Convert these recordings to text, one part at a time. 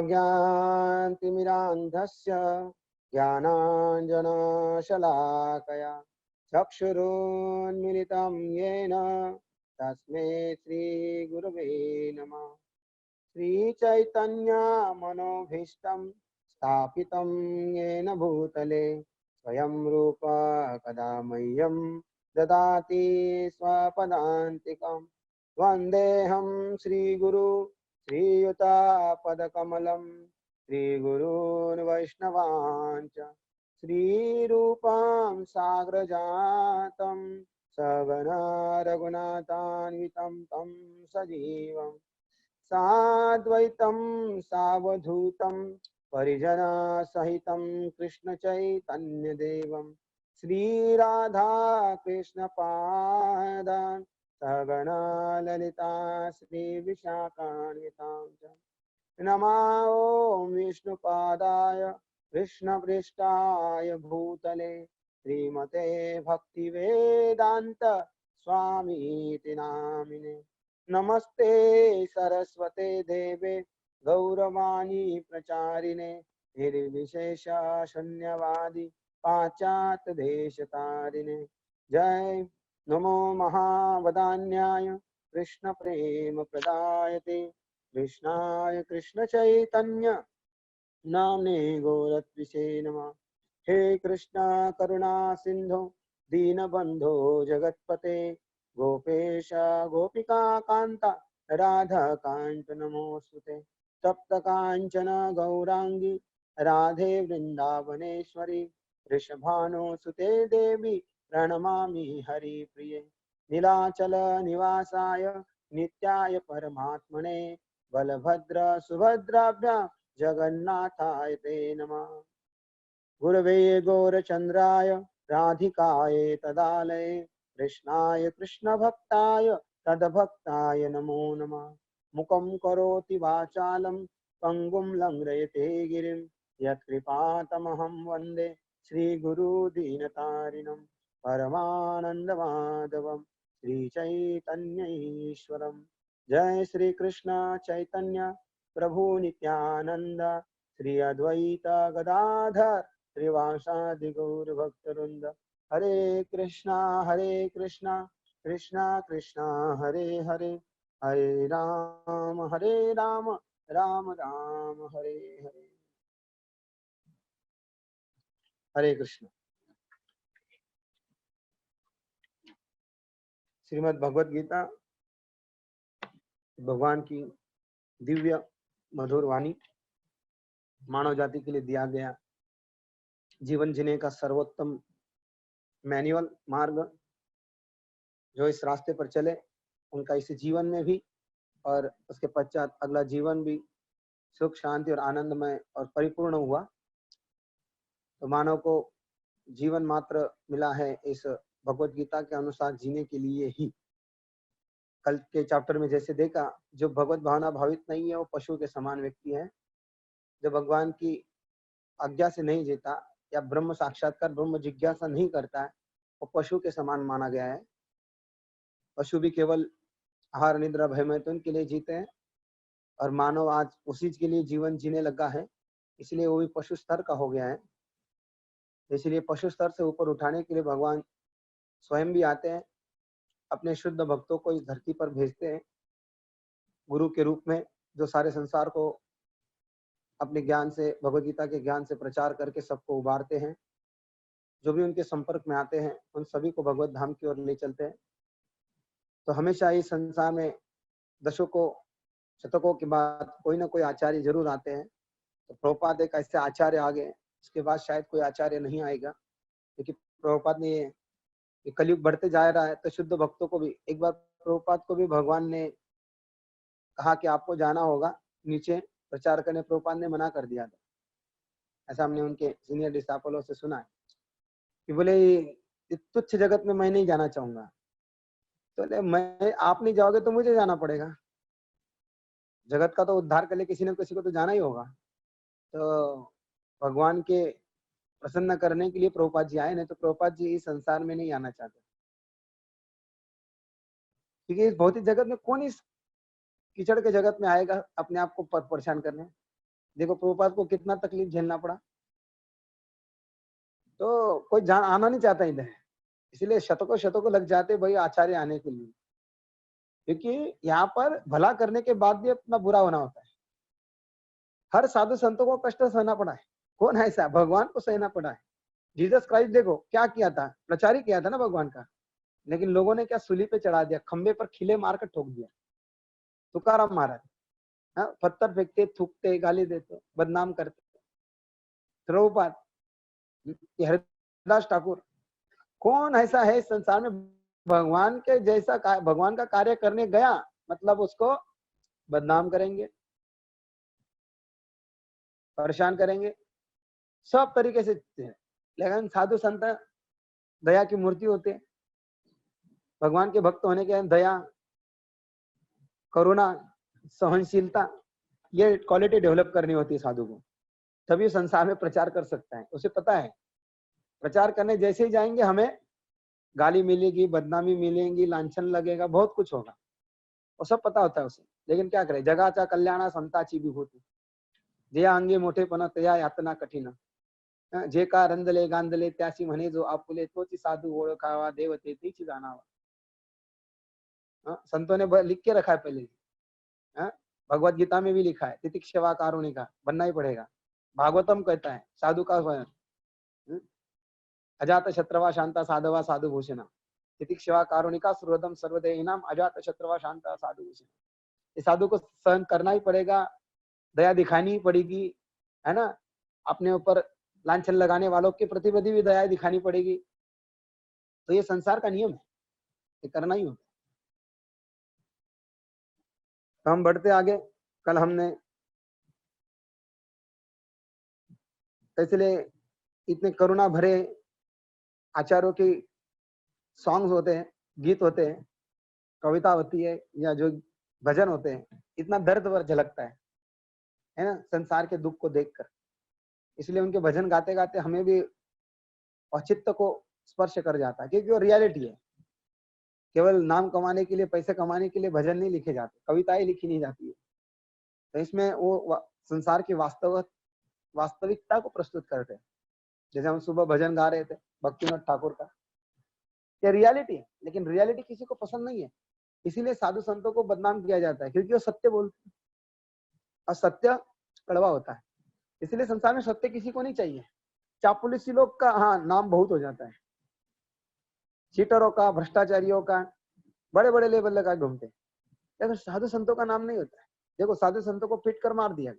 अज्ञानतिमिरान्धस्य ज्ञानाञ्जनशलाकया चक्षुरुन्मिलितं येन तस्मै श्रीगुरवे नमः। श्रीचैतन्यमनोभीष्टं स्थापितं येन भूतले स्वयं रूप कदा मह्यं ददाति स्वपदान्तिकं। वन्देऽहं श्रीगुरु श्रीयुतापदकमलं श्रीगुरून् वैष्णवांश्च श्रीरूपां साग्रजातं सगना रघुनाथान्वितं तं सजीवम् साद्वैतं सावधूतं परिजनसहितं कृष्णचैतन्यदेवं श्रीराधा कृष्णपादान् सगना ललिता श्रीविशाखान्वितां च नमो ॐ विष्णुपादाय कृष्णपृष्ठाय भूतले श्रीमते भक्तिवेदान्त स्वामीति नामिने। नमस्ते सरस्वते देवे गौरवाणी प्रचारिणे निर्विशेष शून्यवादी पाश्चात्य देशतारिणे। जय नमो महावदान्याय कृष्ण प्रेम प्रदायते कृष्णाय कृष्ण चैतन्य नाम्ने गौरत्विषे नमः। हे कृष्णा करुणा सिंधु दीनबंधो जगत्पते गोपेश गोपिका कांता राधा कांत नमोस्तुते। तप्त कांचन गौरांगी राधे वृंदावनेश्वरी वृषभानुसुते देवी प्रणमामि हरिप्रिये। नीलाचल निवासाय नित्याय परमात्मने बलभद्र सुभद्राभ्यां जगन्नाथाय ते नमः। गुरवे गौरचंद्राय राधिकाय तदालये कृष्णाय कृष्णभक्ताय तद्भक्ताय नमो नमः। मुखं करोति वाचालं पंगुं लंघयते गिरिं यत्कृपातमहं वन्दे श्रीगुरुदीनतारिणं परमानन्दमाधवं श्रीचैतन्यईश्वरं। जय श्री कृष्ण चैतन्य प्रभु नित्यानंद श्री अद्वैत गदाधर श्रीवासादि गौर भक्तवृंद। हरे कृष्णा कृष्णा कृष्णा हरे हरे हरे राम राम राम हरे हरे। हरे कृष्ण। श्रीमद् भगवत गीता भगवान की दिव्य मधुर वाणी, मानव जाति के लिए दिया गया जीवन जीने का सर्वोत्तम मैनुअल मार्ग। जो इस रास्ते पर चले उनका इस जीवन में भी और उसके पश्चात अगला जीवन भी सुख शांति और आनंदमय और परिपूर्ण हुआ। तो मानव को जीवन मात्र मिला है इस भगवत गीता के अनुसार जीने के लिए ही। कल के चैप्टर में जैसे देखा, जो भगवत भावना भावित नहीं है वो पशु के समान व्यक्ति है। जो भगवान की आज्ञा से नहीं जीता या ब्रह्म साक्षात्कार ब्रह्म जिज्ञासा नहीं करता है वो पशु के समान माना गया है। पशु भी केवल आहार निद्रा भय मैथुन के लिए जीते हैं और मानव आज उसी के लिए जीवन जीने लगा है, इसलिए वो भी पशु स्तर का हो गया है। इसलिए पशु स्तर से ऊपर उठाने के लिए भगवान स्वयं भी आते हैं, अपने शुद्ध भक्तों को इस धरती पर भेजते हैं गुरु के रूप में, जो सारे संसार को अपने ज्ञान से भगवद गीता के ज्ञान से प्रचार करके सबको उबारते हैं। जो भी उनके संपर्क में आते हैं उन सभी को भगवत धाम की ओर ले चलते हैं। तो हमेशा इस संसार में दशकों शतकों के बाद कोई ना कोई आचार्य जरूर आते हैं। तो प्रभुपाद एक ऐसे आचार्य आ गए, इसके बाद शायद कोई आचार्य नहीं आएगा, क्योंकि प्रभुपाद ने ये कलयुग बढ़ते जा रहा है। तो शुद्ध भक्तों को भी एक बार प्रभुपाद को भी भगवान ने कहा कि आपको जाना होगा नीचे प्रचार करने, प्रभुपाद ने मना कर दिया था। ऐसा हमने उनके सीनियर डिसाइपलों से सुना है कि बोले तुच्छ जगत में मैं नहीं जाना चाहूंगा। तो मैं आप नहीं जाओगे तो मुझे जाना पड़ेगा, जगत का तो उद्धार के लिए किसी न किसी को तो जाना ही होगा। तो भगवान के प्रसन्न करने के लिए प्रभुपाद जी आए, नहीं तो प्रभुपाद जी इस संसार में नहीं आना चाहते, क्योंकि इस भौतिक जगत में कौन इस कीचड़ के जगत में आएगा अपने आप को परेशान करने। देखो प्रभुपाद को कितना तकलीफ झेलना पड़ा, तो कोई जान आना नहीं चाहता इधर, इसलिए शतकों लग जाते भाई आचार्य आने के लिए, क्योंकि यहाँ पर भला करने के बाद भी अपना बुरा होना होता है। हर साधु संतों को कष्ट सहना पड़ा है, कौन है ऐसा, भगवान को सहना पड़ा है। जीसस क्राइस्ट देखो क्या किया था, प्रचार ही किया था ना भगवान का, लेकिन लोगों ने क्या सूली पे चढ़ा दिया, खंबे पर खिले मारकर ठोक दिया। तुकाराम महाराज पत्थर फेंकते, थूकते, गाली देते, बदनाम करते। प्रभुपाद, हरिदास ठाकुर, कौन ऐसा है इस संसार में भगवान के जैसा भगवान का कार्य करने गया मतलब उसको बदनाम करेंगे, परेशान करेंगे, सब तरीके से। लेकिन साधु संत दया की मूर्ति होते हैं। भगवान के भक्त होने के दया, करुणा, सहनशीलता, ये क्वालिटी डेवलप करनी होती है साधु को, तभी संसार में प्रचार कर सकता है। उसे पता है प्रचार करने जैसे ही जाएंगे हमें गाली मिलेगी, बदनामी मिलेगी, लांछन लगेगा, बहुत कुछ होगा, वो सब पता होता है उसे। लेकिन क्या करे, जगाचा कल्याणा संताची विभूती, जया अंगे मोठेपणा तया यातना कठीण, जे का रंदले गांधले त्यासी म्हणे जो आपुले, तोची साधू ओळखावा देवते तीची जाणावा। संतों ने लिख के रखा है पहले, भगवत गीता में भी लिखा है तितिक्षवा कारुणिका, बनना ही पड़ेगा। भागवतम कहता है साधु का अजात शत्रवा शांता साधवा साधु भूषणा, तितिक्षवा कारुणिका सुहृदम सर्वदेहिनाम अजात शत्रवा शांता साधु भूषणा। ये साधु को सहन करना ही पड़ेगा, दया दिखानी ही पड़ेगी, है ना। अपने ऊपर लांछन लगाने वालों के प्रति भी दया दिखानी पड़ेगी। तो ये संसार का नियम है, ये करना ही होता है। तो हम बढ़ते आगे। कल हमने इसलिए इतने करुणा भरे आचार्यों की सॉन्ग्स होते हैं, गीत होते हैं, कविता होती है, या जो भजन होते हैं, इतना दर्द भर झलकता है ना, संसार के दुख को देखकर। इसलिए उनके भजन गाते गाते हमें भी औचित्य को स्पर्श कर जाता है, क्योंकि वो रियलिटी है। केवल नाम कमाने के लिए, पैसे कमाने के लिए भजन नहीं लिखे जाते, कविताएं लिखी नहीं जाती है। तो इसमें वो संसार की वास्तविकता को प्रस्तुत करते हैं। जैसे हम सुबह भजन गा रहे थे भक्तिनाथ ठाकुर का, ये रियलिटी है, लेकिन रियलिटी किसी को पसंद नहीं है। इसीलिए साधु संतों को बदनाम किया जाता है, क्योंकि वो सत्य बोलते हैं और सत्य कड़वा होता है। इसलिए संसार में सत्य किसी को नहीं चाहिए। चापलूसी लोग का हाँ नाम बहुत हो जाता है, चीटरों का, भ्रष्टाचारियों का, बड़े बड़े लेवल का घूमते, लेकिन साधु संतों का नाम नहीं होता है। देखो साधु संतों को पीट कर मार दिया,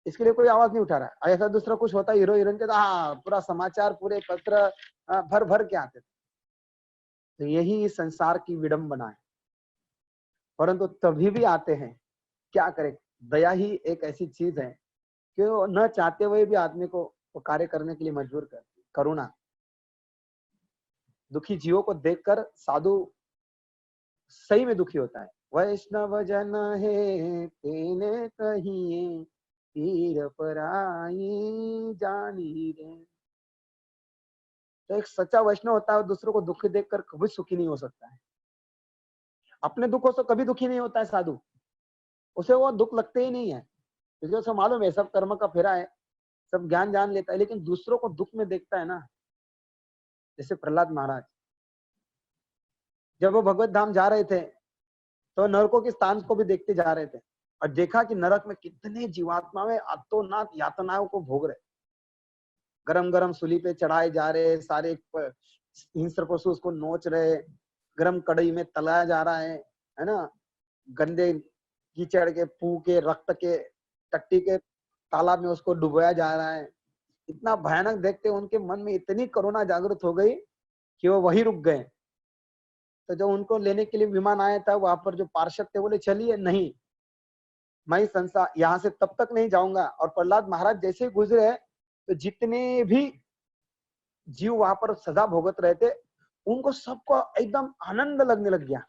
इसके लिए कोई आवाज नहीं उठा रहा है। ऐसा दूसरा कुछ होता, हीरो हीरोइन के तो पूरा समाचार, पूरे पत्र भर भर के आते थे। तो यही संसार की विडंबना है, परंतु तभी भी आते हैं। क्या करें, दया ही एक ऐसी चीज है कि वो न चाहते हुए भी आदमी को वो कार्य करने के लिए मजबूर करती है। करुणा, दुखी जीवों को देखकर साधु सही में दुखी होता है। वैष्णव जन है तेने कहिए, पीर पराई जानी रे। तो एक सच्चा वैष्णव होता है, दूसरों को दुखी देखकर कभी सुखी नहीं हो सकता है। अपने दुखों से कभी दुखी नहीं होता है साधु, उसे वो दुख लगते ही नहीं है, क्योंकि उसे मालूम है सब कर्म का फेरा है, सब ज्ञान जान लेता है। लेकिन दूसरों को दुख में देखता है ना, जैसे प्रहलाद महाराज जब वो भगवत धाम जा रहे थे तो नरकों के स्थान को भी देखते जा रहे थे, और देखा कि नरक में कितने जीवात्माएं अतोनात यातनाओं को भोग रहे, गरम गरम सूली पे चढ़ाए जा रहे, सारे हिंस्र पशु उसको नोच रहे, गरम कढ़ाई में तलाया जा रहा है ना, गंदे कीचड़ के, पू के, रक्त के, टट्टी के तालाब में उसको डुबोया जा रहा है। इतना भयानक देखते उनके मन में इतनी करुणा जागृत हो गई कि वो वहीं रुक गए। तो जो उनको लेने के लिए विमान आया था, वहां पर जो पार्षद थे बोले चलिए, नहीं मैं संसार यहाँ से तब तक नहीं जाऊंगा। और प्रहलाद महाराज जैसे गुजरे तो जितने भी जीव वहां पर सजा भोगत रहे थे, उनको सबको एकदम आनंद लगने लग गया।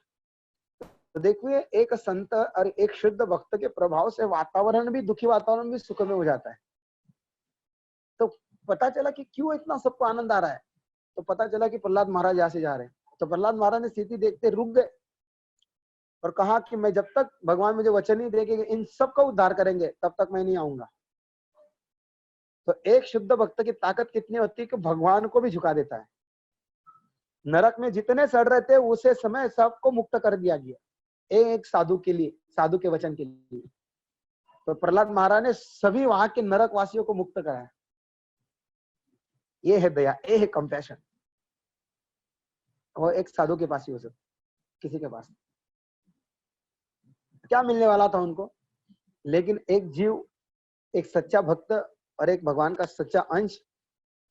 तो देखिए, एक संत और एक शुद्ध भक्त के प्रभाव से वातावरण भी, दुखी वातावरण भी सुख में हो जाता है। तो पता चला कि क्यों इतना सबको आनंद आ रहा है, तो पता चला कि प्रहलाद महाराज यहाँ से जा रहे हैं। तो प्रहलाद महाराज ने स्थिति देखते रुक गए। और कहा कि मैं जब तक भगवान मुझे वचन नहीं देंगे इन सबका उद्धार करेंगे तब तक मैं नहीं आऊंगा। तो एक शुद्ध भक्त की ताकत कितनी होती है कि भगवान को भी झुका देता है। नरक में जितने सड़ रहे थे उसे समय सबको मुक्त कर दिया गया एक साधु के लिए, साधु के वचन के लिए। तो प्रहलाद महाराज ने सभी वहां के नरक वासियों को मुक्त कराया। ये है दया, ये है कंपैशन। वो एक साधु के पास ही हो सकता, किसी के पास क्या मिलने वाला था उनको। लेकिन एक जीव, एक सच्चा भक्त और एक भगवान का सच्चा अंश,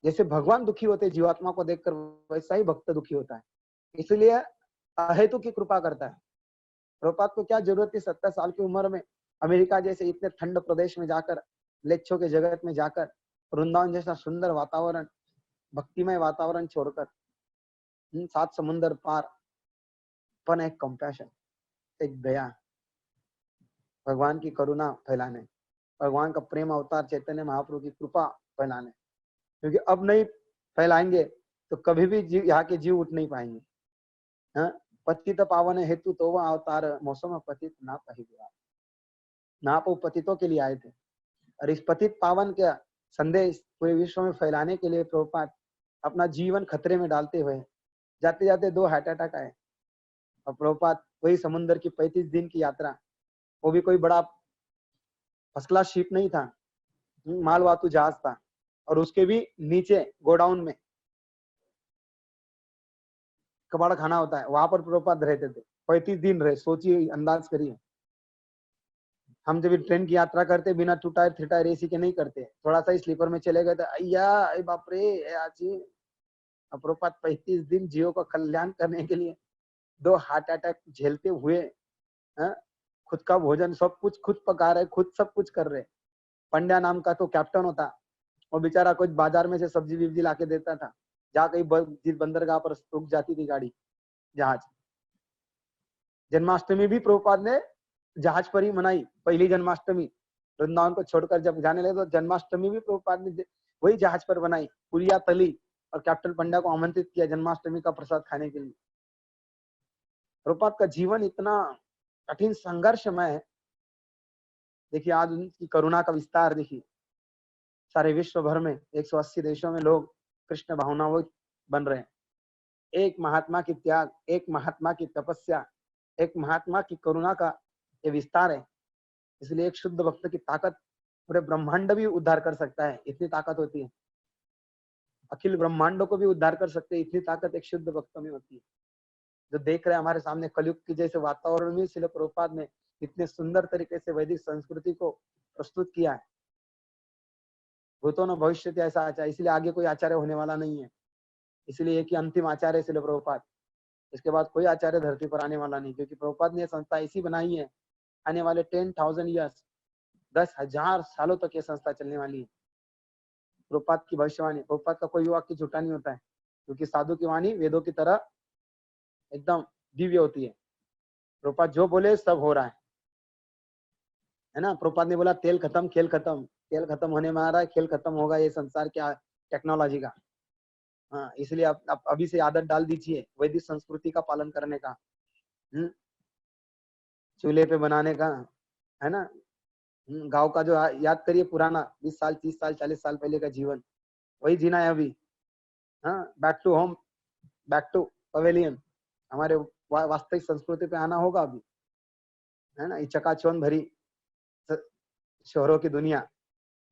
जैसे भगवान दुखी होते जीवात्मा को देखकर वैसा ही भक्त दुखी होता है, इसलिए अहेतु की कृपा करता है। प्रभुपाद को क्या जरूरत थी 70 साल की उम्र में अमेरिका जैसे इतने ठंड प्रदेश में जाकर, लेच्छों के जगत में जाकर, वृंदावन जैसा सुंदर वातावरण, भक्तिमय वातावरण छोड़कर, 7 समुंदर पार, पण एक कंपैशन, एक दया, भगवान की करुणा फैलाने, भगवान का प्रेम अवतार चैतन्य महाप्रभु की कृपा फैलाने। क्योंकि अब नहीं फैलाएंगे तो कभी भी जीव, यहाँ के जीव उठ नहीं पाएंगे। हाँ, पतित पावन हेतु तो वह अवतार मौसम पतित ना पहिया, ना वो पतितों के लिए आए थे। और इस पतित पावन का संदेश पूरे विश्व में फैलाने के लिए प्रभुपाद अपना जीवन खतरे में डालते हुए जाते जाते 2 हार्ट अटैक आए। और प्रभुपाद वही समुद्र की 35 दिन की यात्रा, वो भी कोई बड़ा फर्स्ट क्लास शिप नहीं था, माल वाहतू जहाज था, और उसके भी नीचे गोडाउन में कबाड़ खाना होता है, वहां पर प्रभुपाद रहते थे। 35 दिन रहे, सोचिए, अंदाज करिए। हम जब ट्रेन की यात्रा करते बिना 2 टायर 3 टायर एसी के नहीं करते, थोड़ा सा ही स्लीपर में चले गए तो अय्या अरे बाप रे आजी। प्रभुपाद 35 दिन जीवों का कल्याण करने के लिए 2 हार्ट अटैक झेलते हुए, खुद का भोजन सब कुछ खुद पका रहे, खुद सब कुछ कर रहे। पंड्या नाम का तो कैप्टन होता, वो बेचारा कुछ बाजार में से सब्जी विब्जी लाके देता था, जहाँ कहीं जिस बंदरगाह पर रुक जाती थी गाड़ी, जहाज। जन्माष्टमी भी प्रभुपाद ने जहाज पर ही मनाई, पहली जन्माष्टमी। वृंदावन को छोड़कर जब जाने लगे तो जन्माष्टमी भी प्रभुपाद ने वही जहाज पर बनाई, पुलिया तली, और कैप्टन पंड्या को आमंत्रित किया जन्माष्टमी का प्रसाद खाने के लिए। प्रभुपाद का जीवन इतना कठिन संघर्षमय है। देखिए आज उनकी करुणा का विस्तार देखिए, सारे विश्व भर में 180 देशों में लोग कृष्ण भावनाओं बन रहे हैं। एक महात्मा की त्याग, एक महात्मा की तपस्या, एक महात्मा की करुणा का ये विस्तार है। इसलिए एक शुद्ध भक्त की ताकत पूरे ब्रह्मांड भी उद्धार कर सकता है, इतनी ताकत होती है। अखिल ब्रह्मांडों को भी उद्धार कर सकते हैं, इतनी ताकत एक शुद्ध भक्त में होती है। जो देख रहे हैं हमारे सामने कलयुग की जैसे वातावरण में श्रील प्रभुपाद ने इतने सुंदर तरीके से वैदिक संस्कृति को प्रस्तुत किया है। भूतो न भविष्य ऐसा आचार्य, इसलिए आगे कोई आचार्य होने वाला नहीं है, इसलिए एक ही अंतिम आचार्य श्रील प्रभुपाद। इसके बाद कोई आचार्य धरती पर आने वाला नहीं, क्योंकि प्रभुपाद ने संस्था ऐसी बनाई है, आने वाले 10,000 ईयर्स, 10,000 सालों तक ये संस्था चलने वाली है। प्रभुपाद की भविष्यवाणी, प्रभुपाद का कोई वाक्य झूठा नहीं होता है, क्योंकि साधु की वाणी वेदों की तरह एकदम दिव्य होती है। प्रभुपाद जो बोले सब हो रहा है ना। प्रभुपाद ने बोला तेल खत्म खेल खत्म, तेल खत्म होने में आ रहा है, खेल खत्म होगा ये संसार के टेक्नोलॉजी का। हाँ, इसलिए आप अभी से आदत डाल दीजिए वैदिक संस्कृति का पालन करने का, चूल्हे पे बनाने का, है ना। गांव का जो याद करिए पुराना 20 साल 30 साल 40 साल पहले का जीवन, वही जीना है अभी। हाँ, back to home, back to pavilion, हमारे वास्तविक संस्कृति पे आना होगा अभी, है ना। ये चकाचौंध भरी शहरों की दुनिया,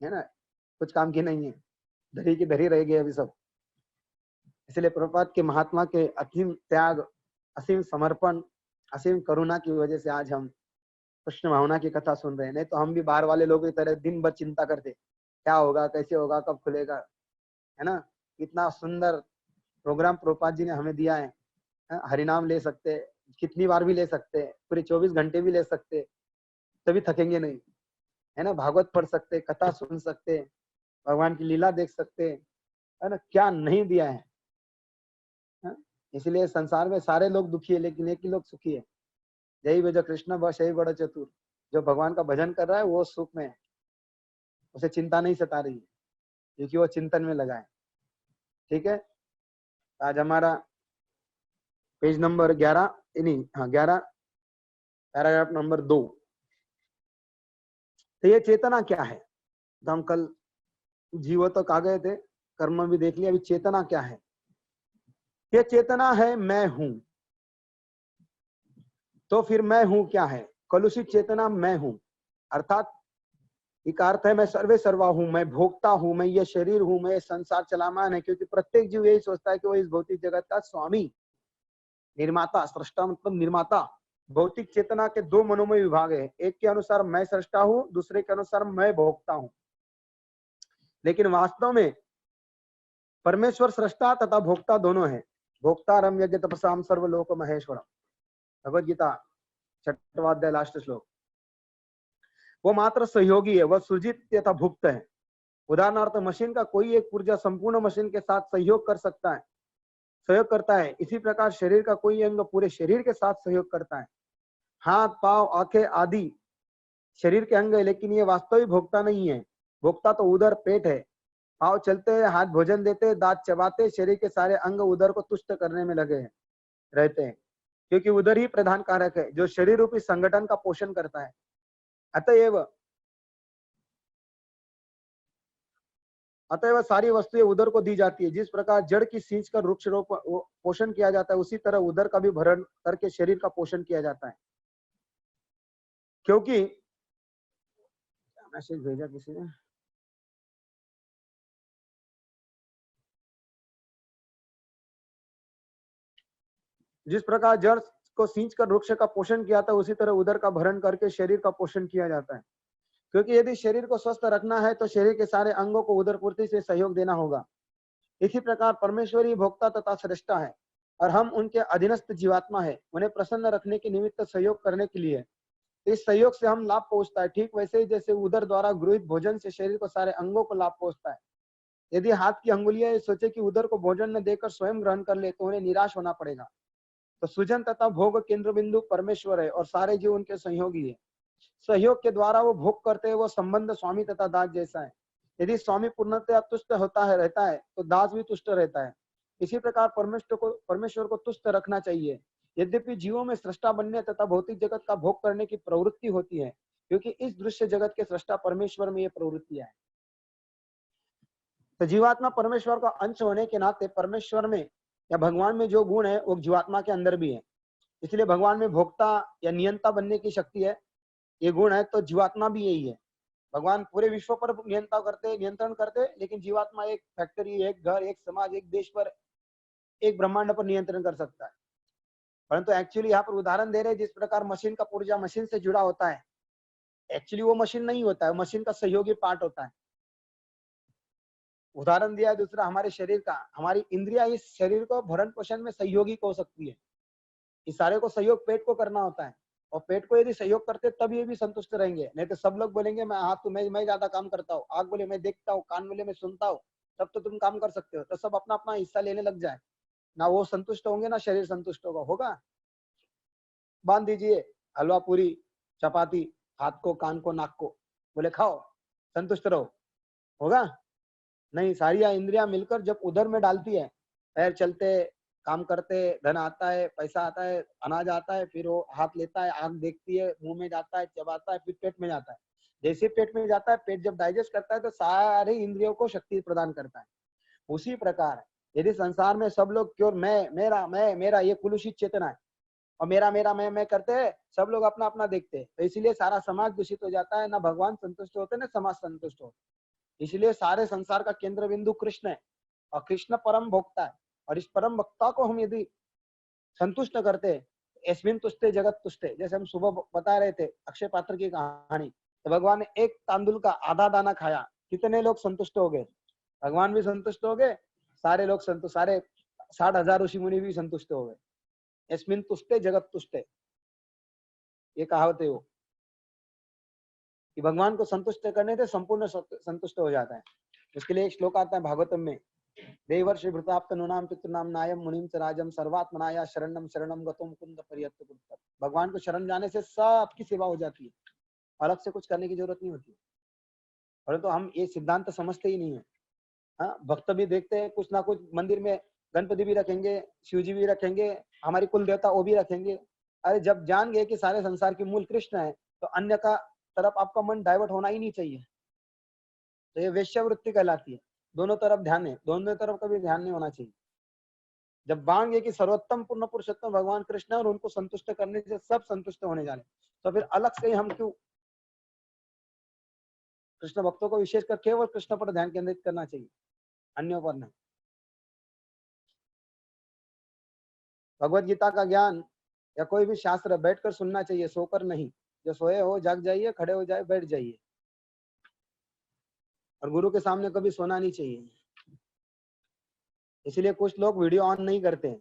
है ना, कुछ काम की नहीं है, धरी की धरी रह गई अभी सब। इसलिए प्रभुपाद के महात्मा के असीम त्याग, असीम समर्पण, असीम करुणा की वजह से आज हम कृष्ण भावना की कथा सुन रहे हैं। नहीं तो हम भी बाहर वाले लोगों की तरह दिन भर चिंता करते, क्या होगा, कैसे होगा, कब खुलेगा, है ना। इतना सुंदर प्रोग्राम प्रभुपाद जी ने हमें दिया है। हरिनाम ले सकते, कितनी बार भी ले सकते, पूरे 24 घंटे भी ले सकते, तभी थकेंगे नहीं, है ना। भागवत पढ़ सकते, कथा सुन सकते, भगवान की लीला देख सकते, है ना। क्या नहीं दिया है, है? इसलिए संसार में सारे लोग दुखी है, लेकिन एक ही लोग सुखी है। यही जो कृष्ण बस यही बड़ा चतुर, जो भगवान का भजन कर रहा है वो सुख में है, उसे चिंता नहीं सता रही है, क्योंकि वो चिंतन में लगा है। ठीक है, आज हमारा पेज नंबर 11, नहीं हाँ 11 पैराग्राफ नंबर 2। तो ये चेतना क्या है? तो हम कल जीवो तक आ गए थे, कर्म भी देख लिया, अभी चेतना क्या है? ये चेतना है मैं हूं। तो फिर मैं हूं क्या है? कलुषित चेतना मैं हूं, अर्थात एक अर्थ है मैं सर्वे सर्वा हूं, मैं भोक्ता हूं, मैं ये शरीर हूं, मैं ये संसार चलामान है, क्योंकि प्रत्येक जीव यही सोचता है कि वो इस भौतिक जगत का स्वामी, निर्माता, सृष्टा मतलब निर्माता। भौतिक चेतना के दो मनोमय विभाग है, एक के अनुसार मैं सृष्टा हूं, दूसरे के अनुसार मैं भोक्ता हूं। लेकिन वास्तव में परमेश्वर सृष्टा तथा भोक्ता दोनों है। भोक्ता रम यज्ञ तपसाम सर्वलोक महेश्वरम, भगवद गीता 6वां अध्याय लास्ट श्लोक। वो मात्र सहयोगी है, वह सृजित तथा भुक्त है। उदाहरणार्थ मशीन का कोई एक पुर्जा संपूर्ण मशीन के साथ सहयोग कर सकता है, सहयोग करता है। इसी प्रकार शरीर का कोई अंग पूरे शरीर के साथ सहयोग करता है। हाथ, पांव, आंखें आदि शरीर के अंग है, लेकिन ये वास्तविक भोक्ता नहीं है। भोक्ता तो उदर, पेट है। पांव चलते हैं, हाथ भोजन देते हैं, दांत चबाते, शरीर के सारे अंग उदर को तुष्ट करने में लगे हैं रहते हैं, क्योंकि उदर ही प्रधान कारक है जो शरीर रूपी संगठन का पोषण करता है। अतएव सारी वस्तुएं उदर को दी जाती है। जिस प्रकार जड़ की सींच कर वृक्ष पोषण किया जाता है, उसी तरह उदर का भी भरण करके शरीर का पोषण किया जाता है। क्योंकि मैसेज भेजा किसी ने, जिस प्रकार जड़ को सींच कर वृक्ष का पोषण किया था, उसी तरह उदर का भरण करके शरीर का पोषण किया जाता है। क्योंकि यदि शरीर को स्वस्थ रखना है तो शरीर के सारे अंगों को उदर पूर्ति से सहयोग देना होगा। इसी प्रकार परमेश्वर ही भोक्ता तथा श्रेष्ठा है और हम उनके अधीनस्थ जीवात्मा है। उन्हें प्रसन्न रखने के निमित्त सहयोग करने के लिए इस सहयोग से हम लाभ पहुंचता है। ठीक वैसे ही जैसे उदर द्वारा गृहित भोजन से शरीर को सारे अंगों को लाभ पहुंचता है। यदि हाथ की अंगुलियां सोचे कि उदर को भोजन न देकर स्वयं ग्रहण कर ले तो उन्हें निराश होना पड़ेगा। तो सृजन तथा भोग केंद्र बिंदु परमेश्वर है और सारे जीव उनके सहयोगी है। सहयोग के द्वारा वो भोग करते हैं। वो संबंध स्वामी तथा दास जैसा है। यदि स्वामी पूर्णतः तुष्ट होता है रहता है तो दास भी तुष्ट रहता है। इसी प्रकार परमेश्वर को तुष्ट रखना चाहिए। यद्यपि जीवों में सृष्टा बनने तथा भौतिक जगत का भोग करने की प्रवृत्ति होती है, क्योंकि इस दृश्य जगत के सृष्टा परमेश्वर में ये प्रवृत्तियां है। तो जीवात्मा परमेश्वर का अंश होने के नाते परमेश्वर में या भगवान में जो गुण है वो जीवात्मा के अंदर भी है। इसलिए भगवान में भोक्ता या नियंता बनने की शक्ति है, ये गुण है, तो जीवात्मा भी यही है। भगवान पूरे विश्व पर नियंत्रण करते, लेकिन जीवात्मा एक फैक्ट्री, एक घर, एक समाज, एक देश पर, एक ब्रह्मांड पर नियंत्रण कर सकता है। परंतु एक्चुअली यहाँ पर उदाहरण दे रहे हैं, जिस प्रकार मशीन का पुर्जा मशीन से जुड़ा होता है, एक्चुअली वो मशीन नहीं होता है, मशीन का सहयोगी पार्ट होता है। उदाहरण दिया है दूसरा हमारे शरीर का। हमारी इंद्रिया इस शरीर को भरण पोषण में सहयोगी हो सकती है। इस सारे को सहयोग पेट को करना होता है, और पेट को यदि सहयोग करते तब ये भी संतुष्ट रहेंगे। नहीं तो सब लोग बोलेंगे मैं हाथ तो मैं ज्यादा काम करता हूँ, आंख बोले मैं देखता हूँ, कान बोले मैं सुनता हूँ, तब तो तुम काम कर सकते हो। तो सब अपना अपना हिस्सा लेने लग जाए, ना वो संतुष्ट होंगे ना शरीर संतुष्ट होगा। बांध दीजिए हलवा पूरी चपाती हाथ को, कान को, नाक को, बोले खाओ संतुष्ट रहो, होगा नहीं। सारी इंद्रियां मिलकर जब उधर में डालती है, पैर चलते, काम करते, धन आता है, पैसा आता है, अनाज आता है, फिर वो हाथ लेता है, आंख देखती है, मुंह में जाता है, चबाता है, फिर पेट में जाता है। जैसे पेट में जाता है, पेट जब डाइजेस्ट करता है तो सारे इंद्रियों को शक्ति प्रदान करता है। उसी प्रकार यदि संसार में सब लोग क्यों मैं मेरा ये कुलुषित चेतना है, और मेरा मेरा मैं करते हैं, सब लोग अपना अपना देखते हैं, तो इसीलिए सारा समाज दूषित हो जाता है। ना भगवान संतुष्ट होते, ना समाज संतुष्ट होते। इसलिए सारे संसार का केंद्र बिंदु कृष्ण है, और कृष्ण परम भोक्ता है। और इस परम भक्ता को हम यदि संतुष्ट करते, एस्मिन तुष्टे जगत तुष्टे, जैसे हम सुबह बता रहे थे अक्षय पात्र की कहानी, तो भगवान ने एक तांदुल का आधा दाना खाया, कितने लोग संतुष्ट हो गए? भगवान भी संतुष्ट हो गए, सारे लोग संतुष्ट, सारे 60,000 ऋषि मुनि भी संतुष्ट हो गए। एस्मिन तुष्टे जगत तुष्टे, ये कहावत है वो, कि भगवान को संतुष्ट करने से संपूर्ण संतुष्ट हो जाता है। उसके लिए एक श्लोक आता है भागवतम में, देवर्षि भृताप्त नुनाम पितृनाम नायम मुनिम च राजम सर्वात्मनाया शरणम शरणम गतम कुंद पर्यत्त कुंद। भगवान को शरण जाने से सबकी सेवा हो जाती है, अलग से कुछ करने की जरूरत नहीं होती। परंतु हम ये सिद्धांत समझते ही नहीं है। हाँ, भक्त भी देखते हैं कुछ ना कुछ मंदिर में, गणपति भी रखेंगे, शिव जी भी रखेंगे, हमारी कुल देवता वो भी रखेंगे, अरे जब जान गए कि सारे संसार के मूल कृष्ण है, तो अन्य का तरफ आपका मन डाइवर्ट होना ही नहीं चाहिए। तो ये वेश्यावृत्ति कहलाती है। दोनों तरफ ध्यान है, दोनों तरफ कभी ध्यान नहीं होना चाहिए। जब जान गए कि सर्वोत्तम पूर्ण पुरुषोत्तम भगवान कृष्ण और उनको संतुष्ट करने से सब संतुष्ट होने जा रहे, तो फिर अलग से हम क्यों? कृष्ण भक्तों को विशेषकर केवल कृष्ण पर ध्यान केंद्रित करना चाहिए, अन्यों पर नहीं। भगवत गीता का ज्ञान या कोई भी शास्त्र बैठकर सुनना चाहिए, सोकर नहीं। जो सोए हो जाग जाइए, खड़े हो जाए बैठ जाइए, और गुरु के सामने कभी सोना नहीं चाहिए। इसलिए कुछ लोग वीडियो ऑन नहीं करते हैं,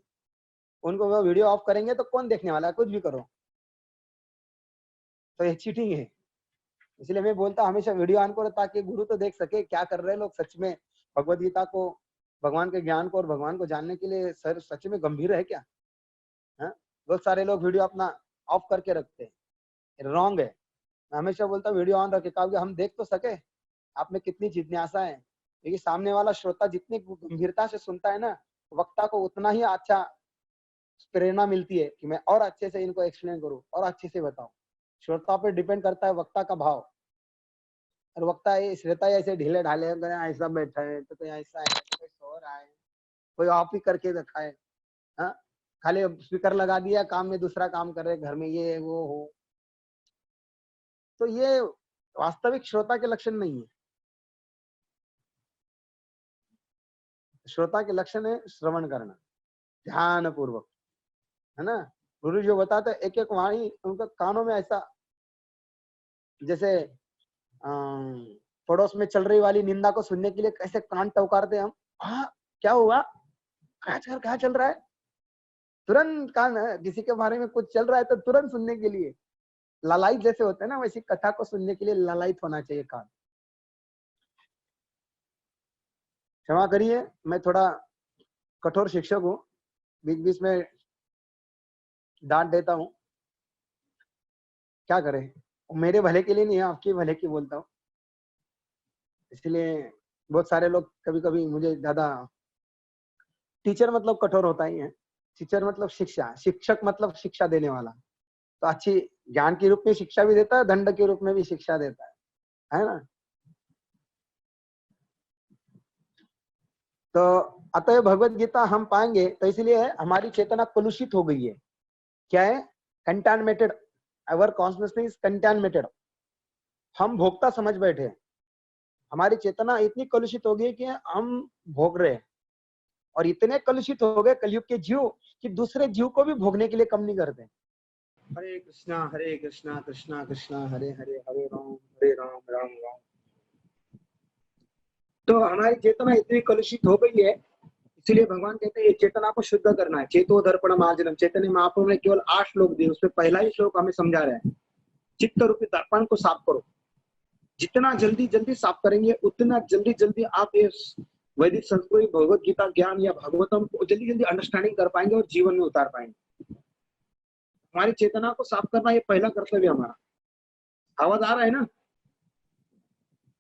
उनको वो वीडियो ऑफ करेंगे तो कौन देखने वाला है? कुछ भी करो तो ये चीटिंग है। इसलिए मैं बोलता हमेशा वीडियो ऑन करो, ताकि गुरु तो देख सके क्या कर रहे हैं लोग। सच में भगवत गीता को, भगवान के ज्ञान को और भगवान को जानने के लिए सर सच में गंभीर है क्या? बहुत सारे लोग वीडियो अपना ऑफ करके रखते हैं, रॉन्ग है। मैं हमेशा बोलता हूँ वीडियो ऑन रखे, ताकि हम देख तो सके आप में कितनी जिज्ञासा है। क्योंकि सामने वाला श्रोता जितनी गंभीरता से सुनता है ना, वक्ता को उतना ही अच्छा प्रेरणा मिलती है कि मैं और अच्छे से इनको एक्सप्लेन करूं और अच्छे से बताऊं। श्रोता पे डिपेंड करता है वक्ता का भाव। और वक्ता ये श्रोता ऐसे ढीले ढाले ऐसा बैठा है, तो कोई ऐसा है, तो कोई सो रहा है, कोई ऑफ ही करके रखा है। हाँ, खाली स्पीकर लगा दिया, काम में दूसरा काम कर रहे, घर में ये वो हो, तो ये वास्तविक श्रोता के लक्षण नहीं है। श्रोता के लक्षण है श्रवण करना ध्यान पूर्वक, है ना। गुरु जो बताते एक एक वाणी उनका कानों में ऐसा, जैसे पड़ोस में चल रही वाली निंदा को सुनने के लिए कैसे कान टौकारते हम। हाँ, क्या हुआ, आजकल क्या चल रहा है, तुरंत कान, किसी के बारे में कुछ चल रहा है तो तुरंत सुनने के लिए लालायित जैसे होते हैं ना, वैसी कथा को सुनने के लिए लालायित होना चाहिए कान। क्षमा करिए, मैं थोड़ा कठोर शिक्षक हूँ, बीच बीच में डांट देता हूँ, क्या करें। मेरे भले के लिए नहीं है, आपके भले की बोलता हूँ। इसलिए बहुत सारे लोग कभी कभी मुझे ज्यादा, टीचर मतलब कठोर होता ही है, टीचर मतलब शिक्षा, शिक्षक मतलब शिक्षा देने वाला। तो अच्छी ज्ञान के रूप में शिक्षा भी देता है, दंड के रूप में भी शिक्षा देता है ना। तो अतः भगवत गीता हम पाएंगे, तो इसलिए हमारी चेतना कलुषित हो गई है। क्या है? Contaminated, our consciousness is contaminated. हम भोक्ता समझ बैठे हैं, हमारी चेतना इतनी कलुषित हो गई कि हम भोग रहे हैं, और इतने कलुषित हो गए कलयुग के जीव कि दूसरे जीव को भी भोगने के लिए कम नहीं करते। हरे कृष्णा कृष्णा कृष्णा हरे हरे, हरे राम राम राम। तो हमारी चेतना इतनी कलुषित हो गई है, इसलिए भगवान कहते हैं ये चेतना को शुद्ध करना है। चेतो दर्पण मार्जनम, चैतन्य महाप्रभु ने केवल 8 श्लोक दिए, उसमें पहला ही श्लोक हमें समझा रहा है, चित्त रूपी दर्पण को साफ करो। जितना जल्दी जल्दी साफ करेंगे, उतना जल्दी जल्दी आप इस वैदिक संस्कृत, भगवत गीता ज्ञान या भागवतम को जल्दी जल्दी अंडरस्टैंडिंग कर पाएंगे और जीवन में उतार पाएंगे। हमारी चेतना को साफ करना ये पहला कर्तव्य हमारा। आवाज आ रहा है ना?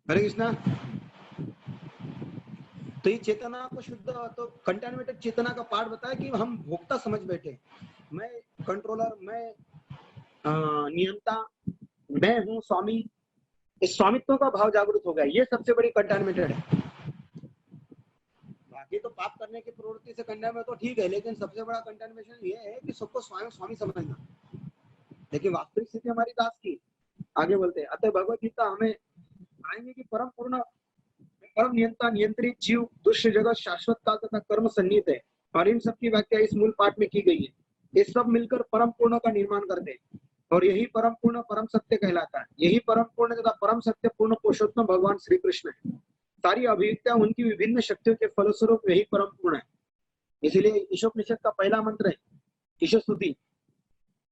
हरे कृष्णा। तो ये चेतना को शुद्ध, तो कंटामिनेटेड चेतना का पार्ट बताया कि हम भोक्ता समझ बैठे, मैं कंट्रोलर, मैं नियंता, मैं हूँ स्वामी। इस स्वामित्व का भाव जागृत हो गया, ये सबसे बड़ी कंटामिनेटेड है। बाकी तो पाप करने की प्रवृत्ति से कंटामिनेट तो ठीक है, लेकिन सबसे बड़ा कंटामिनेशन ये है कि सबको स्वयं स्वामी समझना। लेकिन वास्तविक स्थिति हमारी दास की। आगे बोलते हैं, अतः भगवत गीता हमें आएंगे कि परम पूर्ण, परम नियंता, नियंत्रित जीव, दृश्य जगत, शाश्वत काल तथा कर्म सन्निहित है, और इन सब की व्याख्या इस मूल पाठ में की गई है। ये सब मिलकर परम पूर्ण का निर्माण करते हैं, और यही परम पूर्ण परम सत्य कहलाता है। यही परम पूर्ण तथा परम सत्य पूर्ण पुरुषोत्तम भगवान श्री कृष्ण है। सारी अभिव्यक्तियां उनकी विभिन्न शक्तियों के फलस्वरूप यही परम पूर्ण है। इसीलिए ईशोपनिषद का पहला मंत्र है ईशो स्तुति,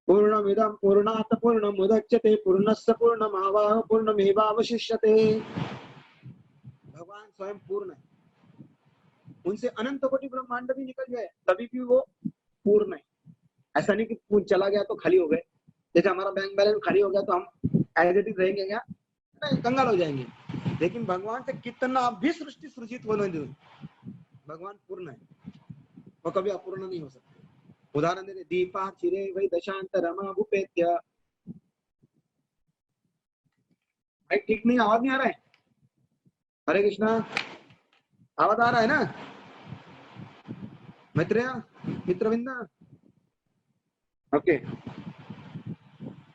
पूर्णमिदं पूर्णात् पूर्णमुदच्यते पूर्णस्य पूर्णमादाय पूर्णमेवावशिष्यते। भगवान स्वयं पूर्ण है, उनसे अनंत कोटि ब्रह्मांड भी निकल जाए तभी भी वो पूर्ण है। ऐसा नहीं कि चला गया तो खाली हो गए, जैसे हमारा बैंक बैलेंस खाली हो गया तो हम एज इट इज रहेंगे क्या? नहीं, कंगाल हो जाएंगे। लेकिन भगवान से कितना भी सृष्टि सृजित होने दो, भगवान पूर्ण है, वो कभी अपूर्ण नहीं हो सकते। उदाहरण दे, दीपा चिरे वही दशांतरमा भूपेत्य। भाई ठीक नहीं, आवाज नहीं आ रहा है? हरे कृष्णा, आवाज आ रहा है ना मित्रविंदा? ओके।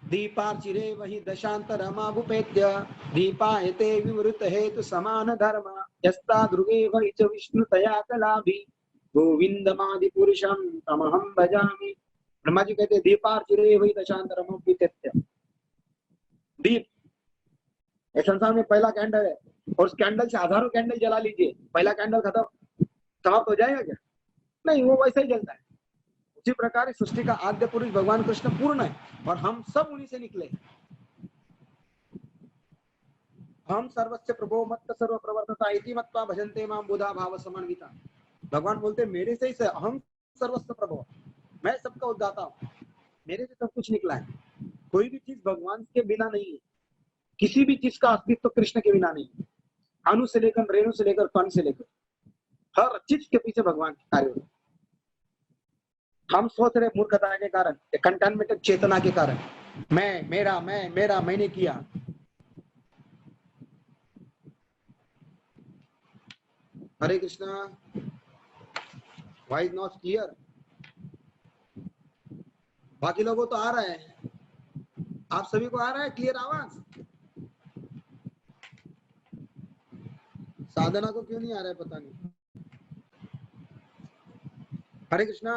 दीपार्चिरे वही दशांतरमा भूपेत्य, दीपायते विवृत हेतु समान धर्म, यस्ता ध्रुवे वही च विष्णुतया कलाभि, गोविंदमादि पुरुषम तमहम भजामि। ब्रह्मा जी कहते दीपार्चिरे वही दशांतरमा भूपेत्य। दीप ये संसार में पहला कैंडल है, और उस कैंडल से हजारों कैंडल जला लीजिए, पहला कैंडल खत्म समाप्त हो जाएगा क्या? नहीं, वो वैसे ही जलता है। उसी प्रकार सृष्टि का आद्य पुरुष भगवान कृष्ण पूर्ण है, और हम सब उन्हीं से निकले। हम सर्वस्य प्रभो मत्त सर्व प्रवर्तता इति मत्वा भजन्ते मां बुधा भाव समन्विता। भगवान बोलते मेरे से ही हम सर्वस्व प्रभो, मैं सबका उद्दाता हूँ, मेरे से सब कुछ निकला है। कोई भी चीज भगवान के बिना नहीं है, किसी भी चीज का अस्तित्व कृष्ण के बिना नहीं है। अणु से लेकर रेणु से लेकर कण से लेकर हर चीज के पीछे भगवान के कार्य होते। हम सोच रहे मूर्खता के कारण, कंटेनमेंटेड चेतना के कारण, मैं मेरा मैंने किया। Hare Krishna, why is not clear? बाकी लोगों तो आ रहा है, आप सभी को आ रहा है क्लियर आवाज? साधना को क्यों नहीं आ रहा है पता नहीं। हरे कृष्णा।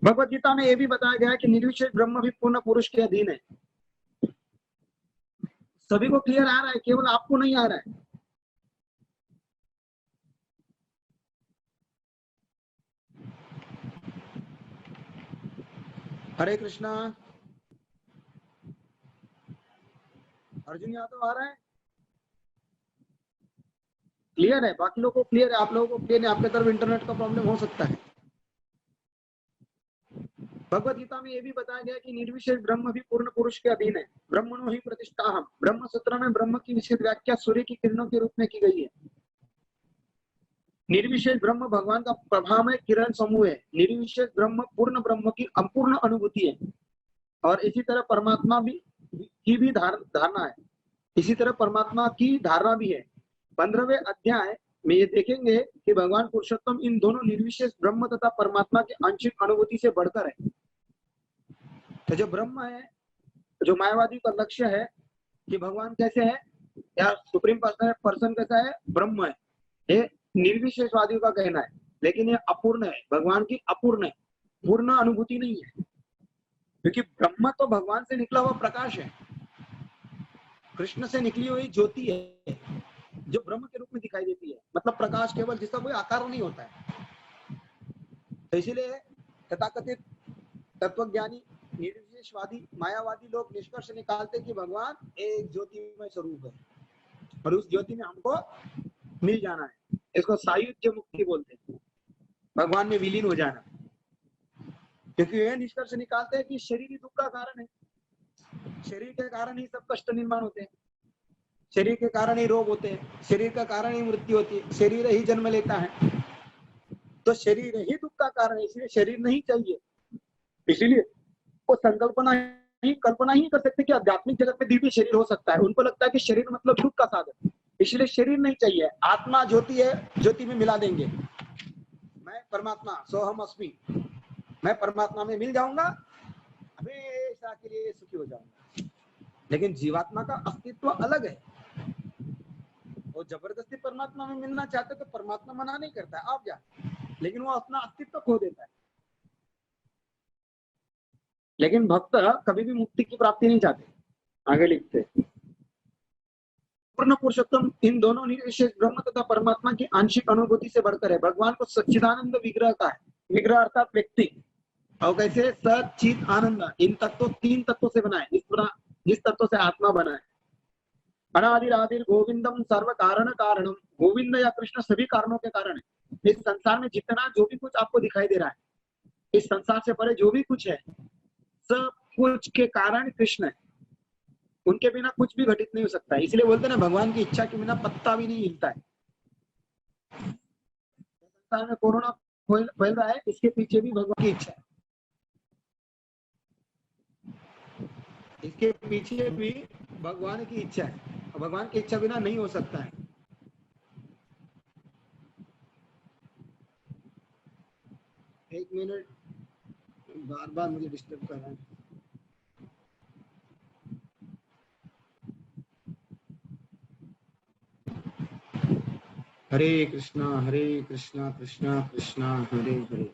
भगवत गीता में यह भी बताया गया है कि निर्विशेष ब्रह्म भी पूर्ण पुरुष के अधीन है। सभी को क्लियर आ रहा है, केवल आपको नहीं आ रहा है। हरे कृष्णा। अर्जुन यादव आ रहा है? क्लियर है? बाकी लोगों को क्लियर है? आप लोगों को क्लियर है? आपके तरफ इंटरनेट का प्रॉब्लम हो सकता है। भगवत गीता में यह भी बताया गया कि निर्विशेष ब्रह्म भी पूर्ण पुरुष के अधीन है। ब्रह्मणो ही प्रतिष्ठा हम। ब्रह्म सूत्र में ब्रह्म की विशेष व्याख्या सूर्य की किरणों के रूप में की गई है। निर्विशेष ब्रह्म भगवान का प्रभामय किरण समूह है। निर्विशेष ब्रह्म पूर्ण ब्रह्म की अपूर्ण अनुभूति है। और इसी तरह परमात्मा भी की भी धारणा है। इसी तरह परमात्मा की धारणा भी है। 15वें अध्याय में ये देखेंगे कि भगवान पुरुषोत्तम इन दोनों निर्विशेष ब्रह्म तथा परमात्मा की आंशिक अनुभूति से बढ़कर है। तो जो ब्रह्म है, जो मायावादी का लक्ष्य है कि भगवान कैसे है या सुप्रीम पर्सन कैसा है, ब्रह्म है, ये निर्विशेषवादियों का कहना है। लेकिन ये अपूर्ण है, भगवान की अपूर्ण है, पूर्ण अनुभूति नहीं है। क्योंकि ब्रह्म तो भगवान से निकला हुआ प्रकाश है, कृष्ण से निकली हुई ज्योति है जो ब्रह्म के रूप में दिखाई देती है। मतलब प्रकाश केवल, जिसका कोई आकार नहीं होता है। तो इसीलिए तथाकथित तत्वज्ञानी निर्विशेषवादी मायावादी लोग निष्कर्ष निकालते कि भगवान एक ज्योतिमय स्वरूप है और उस ज्योति में हमको मिल जाना है। इसको सायुज्य मुक्ति बोलते हैं, भगवान में विलीन हो जाना। क्योंकि यह निष्कर्ष निकालते हैं कि शरीर ही दुख का कारण है, शरीर के कारण ही सब कष्ट निर्माण होते हैं, शरीर के कारण ही रोग होते हैं, शरीर का कारण ही मृत्यु होती है, शरीर ही जन्म लेता है। तो शरीर ही दुख का कारण है, इसलिए शरीर नहीं चाहिए। इसीलिए वो कल्पना ही कर सकते कि आध्यात्मिक जगत में दिव्य शरीर हो सकता है। उनको लगता है कि शरीर मतलब दुख का साधन, इसलिए शरीर नहीं चाहिए। आत्मा ज्योति है, ज्योति में मिला देंगे। मैं परमात्मा सोहम अस्मि, मैं परमात्मा में मिल जाऊंगा, हमेशा के लिए सुखी हो जाऊंगा। लेकिन जीवात्मा का अस्तित्व अलग है। वो जबरदस्ती परमात्मा में मिलना चाहते तो परमात्मा मना नहीं करता है, आप जा, लेकिन वो अपना अस्तित्व खो देता है। लेकिन भक्त कभी भी मुक्ति की प्राप्ति नहीं चाहते। आगे लिखते, पूर्ण पुरुषोत्तम इन दोनों निर्विशेष ब्रह्म तथा परमात्मा की आंशिक अनुभूति से बढ़कर है। भगवान को सच्चिदानंद विग्रह का है, विग्रह अर्थात व्यक्ति। और कैसे? सच्चिद आनंद, इन तत्वों, तीन तत्वों से बना है, जिस तत्व से आत्मा बना है। अनादिरादिर गोविंदम सर्व कारण कारणम, गोविंद या कृष्ण सभी कारणों के कारण है। इस संसार में जितना जो भी कुछ आपको दिखाई दे रहा है, इस संसार से परे जो भी कुछ है, सब कुछ के कारण कृष्ण है। उनके बिना कुछ भी घटित नहीं हो सकता है। इसलिए बोलते ना, भगवान की इच्छा के बिना पत्ता भी नहीं हिलता है। संसार में कोरोना फैल रहा है, इसके पीछे भी भगवान की इच्छा है। इसके पीछे भी भगवान की इच्छा है, और भगवान की इच्छा बिना नहीं हो सकता है। एक मिनट, बार बार मुझे डिस्टर्ब कर रहा है। हरे कृष्णा कृष्णा कृष्णा हरे हरे।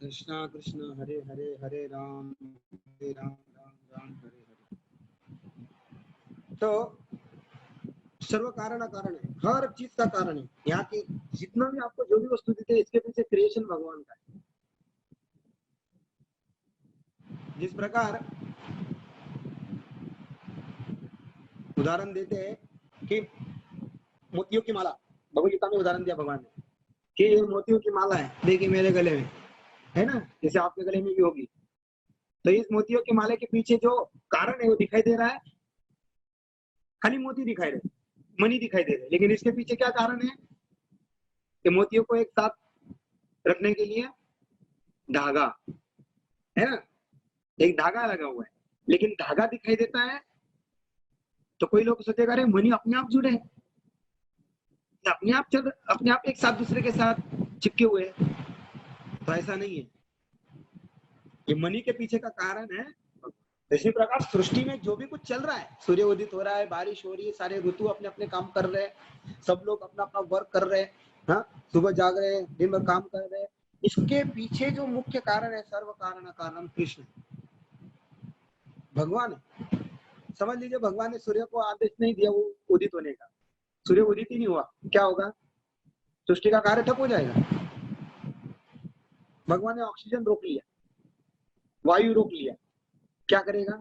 कृष्णा कृष्णा हरे हरे, हरे राम राम राम हरे हरे। तो सर्व कारण कारण है, हर चीज का कारण है। यहाँ की जितना भी आपको जो भी वस्तु देते हैं, इसके पीछे क्रिएशन भगवान का है। जिस प्रकार उदाहरण देते हैं कि मोतियों की माला, भगवत गीता में उदाहरण दिया भगवान ने कि ये मोतियों की माला है, देखिए मेरे गले में है ना, जैसे आपके गले में भी होगी। तो इस मोतियों की माला के पीछे जो कारण है वो दिखाई दे रहा है, खाली मोती दिखाई दे, मनी दिखाई दे रहे, लेकिन इसके पीछे क्या कारण है कि मोतियों को एक साथ रखने के लिए धागा है ना, एक धागा लगा हुआ है, लेकिन धागा दिखाई देता है तो कोई लोग सोचेगा अरे मनी अपने आप जुड़े हैं, अपने आप एक साथ दूसरे के साथ चिपके हुए हैं। तो ऐसा नहीं है, ये मनी के पीछे का कारण है। इसी प्रकार सृष्टि में जो भी कुछ चल रहा है, सूर्य उदित हो रहा है, बारिश हो रही है, सारे ऋतु अपने अपने काम कर रहे हैं, सब लोग अपना अपना वर्क कर रहे हैं, हाँ, सुबह जाग रहे हैं, दिन भर काम कर रहे हैं। इसके पीछे जो मुख्य कारण है, सर्व कारण कारण कृष्ण भगवान है। समझ लीजिए भगवान ने सूर्य को आदेश नहीं दिया वो उदित होने का, सूर्य उदित ही नहीं हुआ, क्या होगा? सृष्टि का कार्य ठप हो जाएगा। भगवान ने ऑक्सीजन रोक लिया, वायु रोक लिया, क्या करेगा?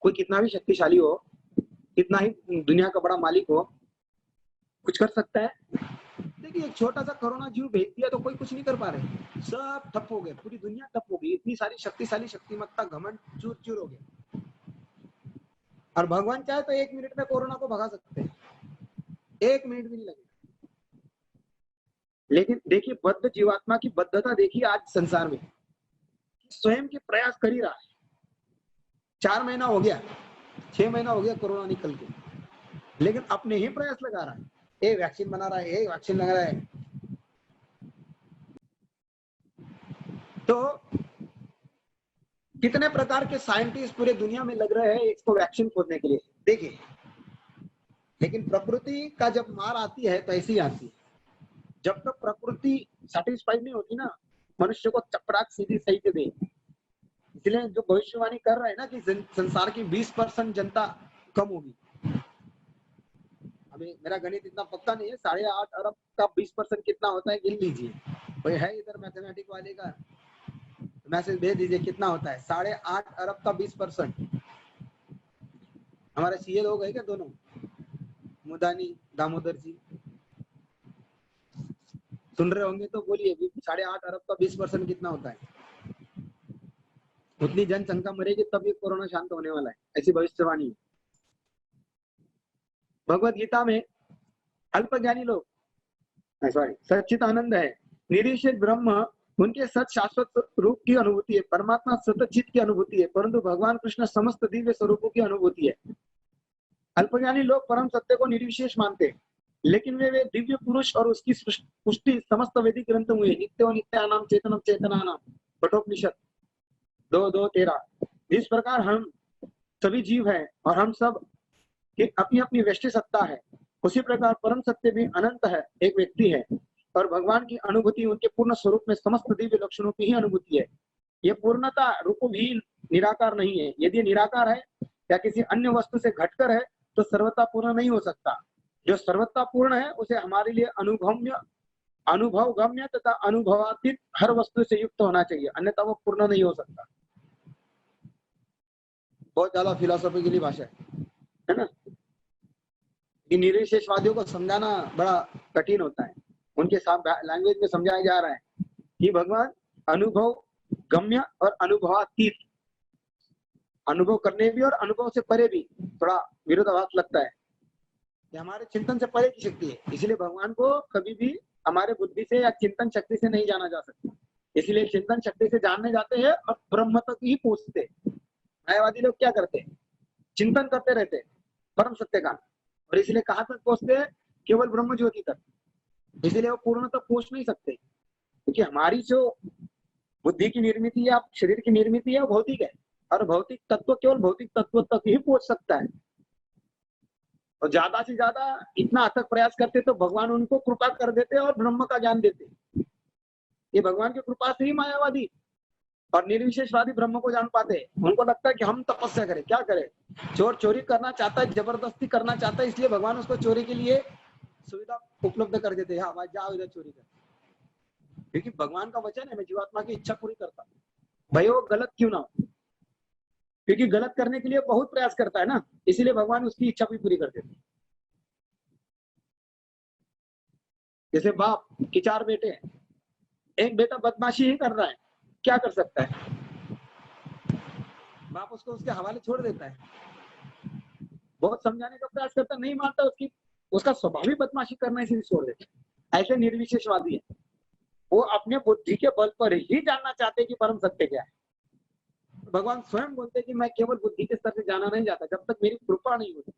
कोई कितना भी शक्तिशाली हो, कितना ही दुनिया का बड़ा मालिक हो, कुछ कर सकता है? देखिए एक छोटा सा कोरोना जीव भेज दिया तो कोई कुछ नहीं कर पा रहे, सब ठप हो गए, पूरी दुनिया ठप हो गई, इतनी सारी शक्तिशाली शक्तिमत्ता घमंड चूर चूर हो गया। और भगवान चाहे तो 1 मिनट में कोरोना को भगा सकते हैं, 1 मिनट भी नहीं लगेगा। लेकिन देखिए बद्ध जीवात्मा की बद्धता देखिए आज संसार में, स्वयं के प्रयास कर ही रहा है। 4 महीना हो गया, 6 महीना हो गया कोरोना निकल के, लेकिन अपने ही प्रयास लगा रहा है, ये वैक्सीन बना रहा है, ये वैक्सीन लगा रहा है। तो कितने प्रकार के साइंटिस्ट पूरे दुनिया में लग रहे हैं इसको वैक्सीन खोजने के लिए, देखिए। लेकिन प्रकृति का जब मार आती है तो ऐसी आती है, जब तक प्रकृति सेटिस्फाइड नहीं होती ना, मनुष्य को चपराक सीधी सही के दे। इसलिए जो भविष्यवाणी कर रहा है ना कि संसार की 20% जनता कम होगी, अभी मेरा गणित इतना पक्का नहीं है, 8.5 अरब का 20% कितना होता है गिन लीजिए, कोई है इधर मैथमेटिक वाले का? मैसेज भेज दीजिए कितना होता है 8.5 अरब का 20%। हमारे सीए लोग है क्या दोनों, मुदानी दामोदर जी सुन रहे होंगे तो बोलिए 8.5 अरब का 20% कितना होता है? उतनी जनसंख्या मरेगी तब ये कोरोना शांत होने वाला है, ऐसी भविष्यवाणी है। भगवत गीता में अल्पज्ञानी लोग, सॉरी, सच्चिदानंद है, निरीश्वर ब्रह्म उनके सत शाश्वत रूप की अनुभूति है, परमात्मा सतचित की अनुभूति है, परंतु भगवान कृष्ण समस्त दिव्य स्वरूपों की अनुभूति है। अल्पज्ञानी लोग परम सत्य को निर्विशेष मानते हैं, लेकिन वे दिव्य पुरुष और उसकी पुष्टि समस्त वैदिक ग्रंथों में नित्यो नित्यानाम चेतनम चेतनानाम कठोपनिषद 2:2-13। इस प्रकार हम सभी जीव हैं और हम सब की अपनी अपनी व्यष्टि सत्ता है, उसी प्रकार परम सत्य भी अनंत है, एक व्यक्ति है, और भगवान की अनुभूति उनके पूर्ण स्वरूप में समस्त दिव्य लक्षणों की ही अनुभूति है। यह पूर्णता रूप भी निराकार नहीं है, यदि निराकार है या किसी अन्य वस्तु से घटकर है तो सर्वता पूर्ण नहीं हो सकता। जो सर्वता पूर्ण है उसे हमारे लिए अनुभव गम्य तथा अनुभवातीत हर वस्तु से युक्त होना चाहिए, अन्यथा वो पूर्ण नहीं हो सकता। बहुत ज्यादा फिलोसॉफी की भाषा है ना, निरीश्वरवादियों को समझाना बड़ा कठिन होता है, उनके साथ लैंग्वेज में समझाया जा रहा है कि भगवान अनुभव गम्य और अनुभवातीत अनुभव करने भी और अनुभव से परे भी थोड़ा विरोधाभास लगता है कि हमारे चिंतन से परे की शक्ति है। इसलिए भगवान को कभी भी हमारे बुद्धि से या चिंतन शक्ति से नहीं जाना जा सकता। इसलिए चिंतन शक्ति से जानने जाते हैं और ब्रह्म तक ही पहुंचते हैं। मायावादी लोग क्या करते हैं, चिंतन करते रहते हैं परम सत्य का, और इसलिए कहां तक पहुंचते हैं, केवल ब्रह्म ज्योति तक। इसलिए वो पूर्ण तक पहुंच नहीं सकते, क्योंकि हमारी जो बुद्धि की निर्मित या शरीर की निर्मित है वो भौतिक है, और भौतिक तत्व केवल भौतिक तत्व तक ही पहुंच सकता है। और ज्यादा से ज्यादा इतना अथक प्रयास करते तो भगवान उनको कृपा कर देते और ब्रह्म का ज्ञान देते। ये भगवान की कृपा से ही मायावादी और निर्विशेषवादी ब्रह्म को जान पाते हैं। उनको लगता है कि हम तपस्या करें, क्या करें, चोर चोरी करना चाहता है, जबरदस्ती करना चाहता है, इसलिए भगवान उसको चोरी के लिए सुविधा उपलब्ध कर देते हैं। हाँ भाई जाओ इधर चोरी कर, क्योंकि भगवान का वचन है मैं जीवात्मा की इच्छा पूरी करता हूँ, भाई वो गलत क्यों ना हो, क्योंकि गलत करने के लिए बहुत प्रयास करता है ना, इसीलिए भगवान उसकी इच्छा भी पूरी कर देते। जैसे बाप के 4 बेटे हैं, एक बेटा बदमाशी ही कर रहा है, क्या कर सकता है, बाप उसको उसके हवाले छोड़ देता है, बहुत समझाने का प्रयास करता, नहीं मानता, उसका स्वभाव ही बदमाशी करना, इसलिए छोड़ देता है। ऐसे निर्विशेषवादी है, वो अपने बुद्धि के बल पर ही जानना चाहते हैं कि परम सत्य क्या है। भगवान स्वयं बोलते हैं कि मैं केवल बुद्धि के स्तर से जाना नहीं जाता जब तक मेरी कृपा नहीं होती।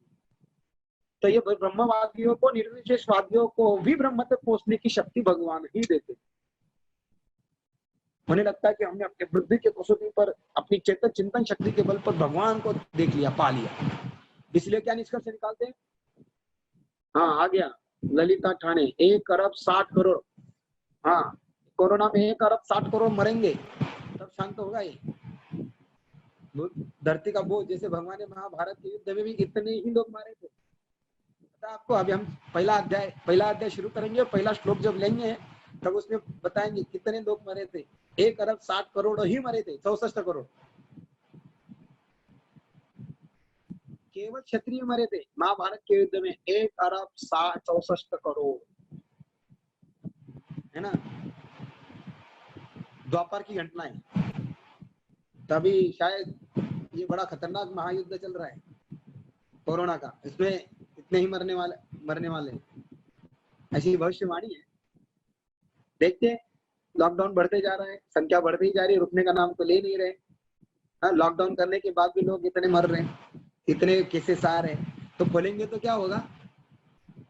तो ये ब्रह्मवादियों को, निर्विशेषवादियों को भी ब्रह्म तक पहुंचने की शक्ति भगवान ही देते। उन्हें लगता है कि हमने अपने बुद्धि के कसौटी पर, अपनी चेतन चिंतन शक्ति के बल पर भगवान को देख लिया, पा लिया। इसलिए क्या निष्कर्ष निकालते हैं, हाँ आ गया ललिता ठाणे 1 अरब 60 करोड़, हाँ कोरोना में 1 अरब 60 करोड़ मरेंगे तब शांत होगा ये धरती का बोझ। जैसे भगवान ने महाभारत के युद्ध में भी इतने ही लोग मारे थे, पता आपको। अभी हम पहला अध्याय शुरू करेंगे, पहला श्लोक जब लेंगे तब उसमें बताएंगे कितने लोग मरे थे। 1 अरब 60 करोड़ ही मरे थे, 64 करोड़ केवल क्षत्रिय मरे थे महाभारत के युद्ध में। 1 अरब 64 करोड़ है ना, द्वापर की घटना है। तभी शायद ये बड़ा खतरनाक महायुद्ध चल रहा है कोरोना का, इसमें इतने ही मरने वाले ऐसी भविष्यवाणी है। देखते हैं, लॉकडाउन बढ़ते जा रहा है, संख्या बढ़ती ही जा रही है, रुकने का नाम तो ले नहीं रहे। लॉकडाउन करने के बाद भी लोग इतने मर रहे हैं, इतने केसेस आ रहे हैं, तो खोलेंगे तो क्या होगा,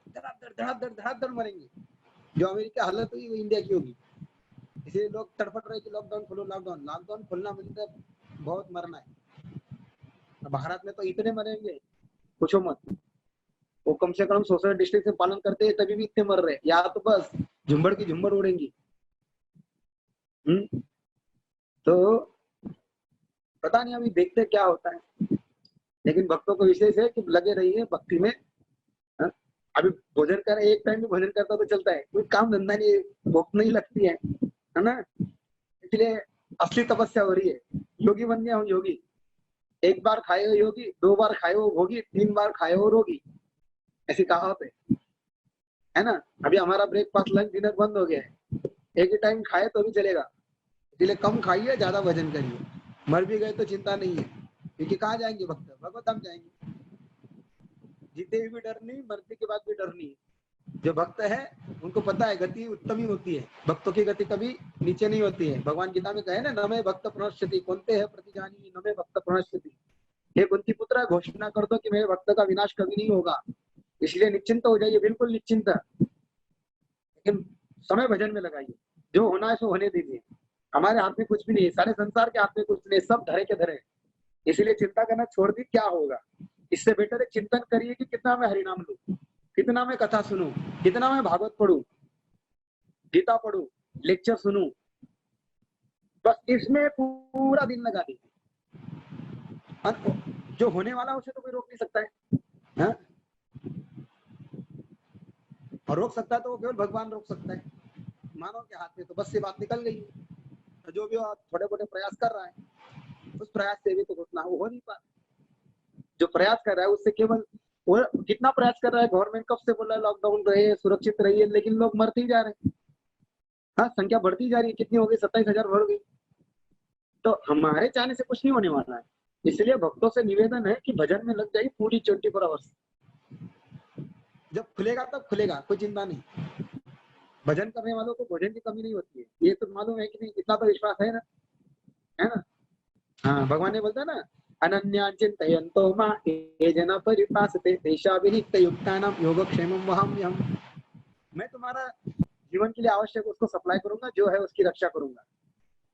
धड़ाधड़ मरेंगे। जो अमेरिका हालत हुई वो इंडिया की होगी। इसलिए लोग तड़पट रहे कि लॉकडाउन खोलो, लॉकडाउन खोलना मतलब बहुत मरना है। भारत में तो इतने मरेंगे पूछो मत, वो कम से कम सोशल डिस्टेंस से पालन करते हैं तभी भी इतने मर रहे हैं, या तो बस झुम्बड़ की झुम्बड़ उड़ेंगी। तो पता नहीं, अभी देखते क्या होता है, लेकिन भक्तों को विशेष है कि लगे रहिए भक्ति में। अभी भोजन कर, एक टाइम भी भोजन करता तो चलता है, कोई काम धंधा नहीं, भूख नहीं लगती है ना, इसलिए असली तपस्या हो रही है। योगी बन गया हूँ योगी, 1 बार खाए हो योगी, 2 बार खाए हो भोगी, 3 बार खाए हो रोगी, ऐसी कहावत है ना। अभी हमारा ब्रेकफास्ट लंच डिनर बंद हो गया है, एक ही टाइम खाए तो भी चलेगा, इसलिए कम खाइए, ज्यादा वजन करिए। मर भी गए तो चिंता नहीं है, क्योंकि कहाँ जाएंगे भक्त, भगवत धाम जाएंगे। जीते हुए भी डर नहीं, मरने के बाद भी डर नहीं। जो भक्त है उनको पता है गति उत्तम ही होती है, भक्तों की गति कभी नीचे नहीं होती है। भगवान गीता में कहे ना, नमे भक्त प्रणश्यति, कौनते है प्रतिजानी नमे भक्त प्रणश्यति। हे कुंती पुत्र, घोषणा कर दो कि मेरे भक्त का विनाश कभी नहीं होगा, इसलिए निश्चिंत हो जाइए, बिल्कुल निश्चिंत। लेकिन समय भजन में लगाइए, जो होना है सो होने दीजिए। हमारे हाथ में कुछ भी नहीं है, सारे संसार के हाथ में कुछ नहीं, सब धरे के धरे। इसलिए चिंता करना छोड़ दी, क्या होगा। इससे बेटर है चिंतन करिए कि कितना मैं हरिनाम लूं, कितना मैं कथा सुनूं, कितना मैं भागवत पढ़ूं, गीता पढ़ूं, लेक्चर सुनूं, बस इसमें पूरा दिन लगा दीजिए। जो होने वाला उसे तो कोई रोक नहीं सकता है, और रोक सकता है तो वो केवल भगवान रोक सकता है, मानव के हाथ में तो बस ये बात निकल गई है। जो भी थोड़े मोटे प्रयास कर रहा है, उस प्रयास से भी तो घटना हो नहीं पा। जो प्रयास कर रहा है उससे केवल वो कितना प्रयास कर रहा है, गवर्नमेंट कब से बोल रहा है लॉकडाउन रहे, सुरक्षित रहिए, लेकिन लोग मरते ही जा रहे हैं। हाँ, संख्या बढ़ती जा रही है, कितनी हो गई, 27,000 बढ़ गई। तो हमारे चाहने से कुछ नहीं होने वाला है, इसलिए भक्तों से निवेदन है कि भजन में लग जाइए पूरी 24 आवर्स। जब खुलेगा तब खुलेगा, कोई चिंता नहीं। भजन करने वालों को भोजन की कमी नहीं होती है, ये तो मालूम है कि नहीं? इतना तो विश्वास है ना, है ना? हाँ, भगवान ने बोलता है ना, अनन्या चिंतयन्तो मां ये जना परिपासते तेषां युक्तानां योगक्षेमं वहाम्यहम्। मैं तुम्हारा जीवन के लिए आवश्यक उसको सप्लाई करूंगा, जो है उसकी रक्षा करूंगा,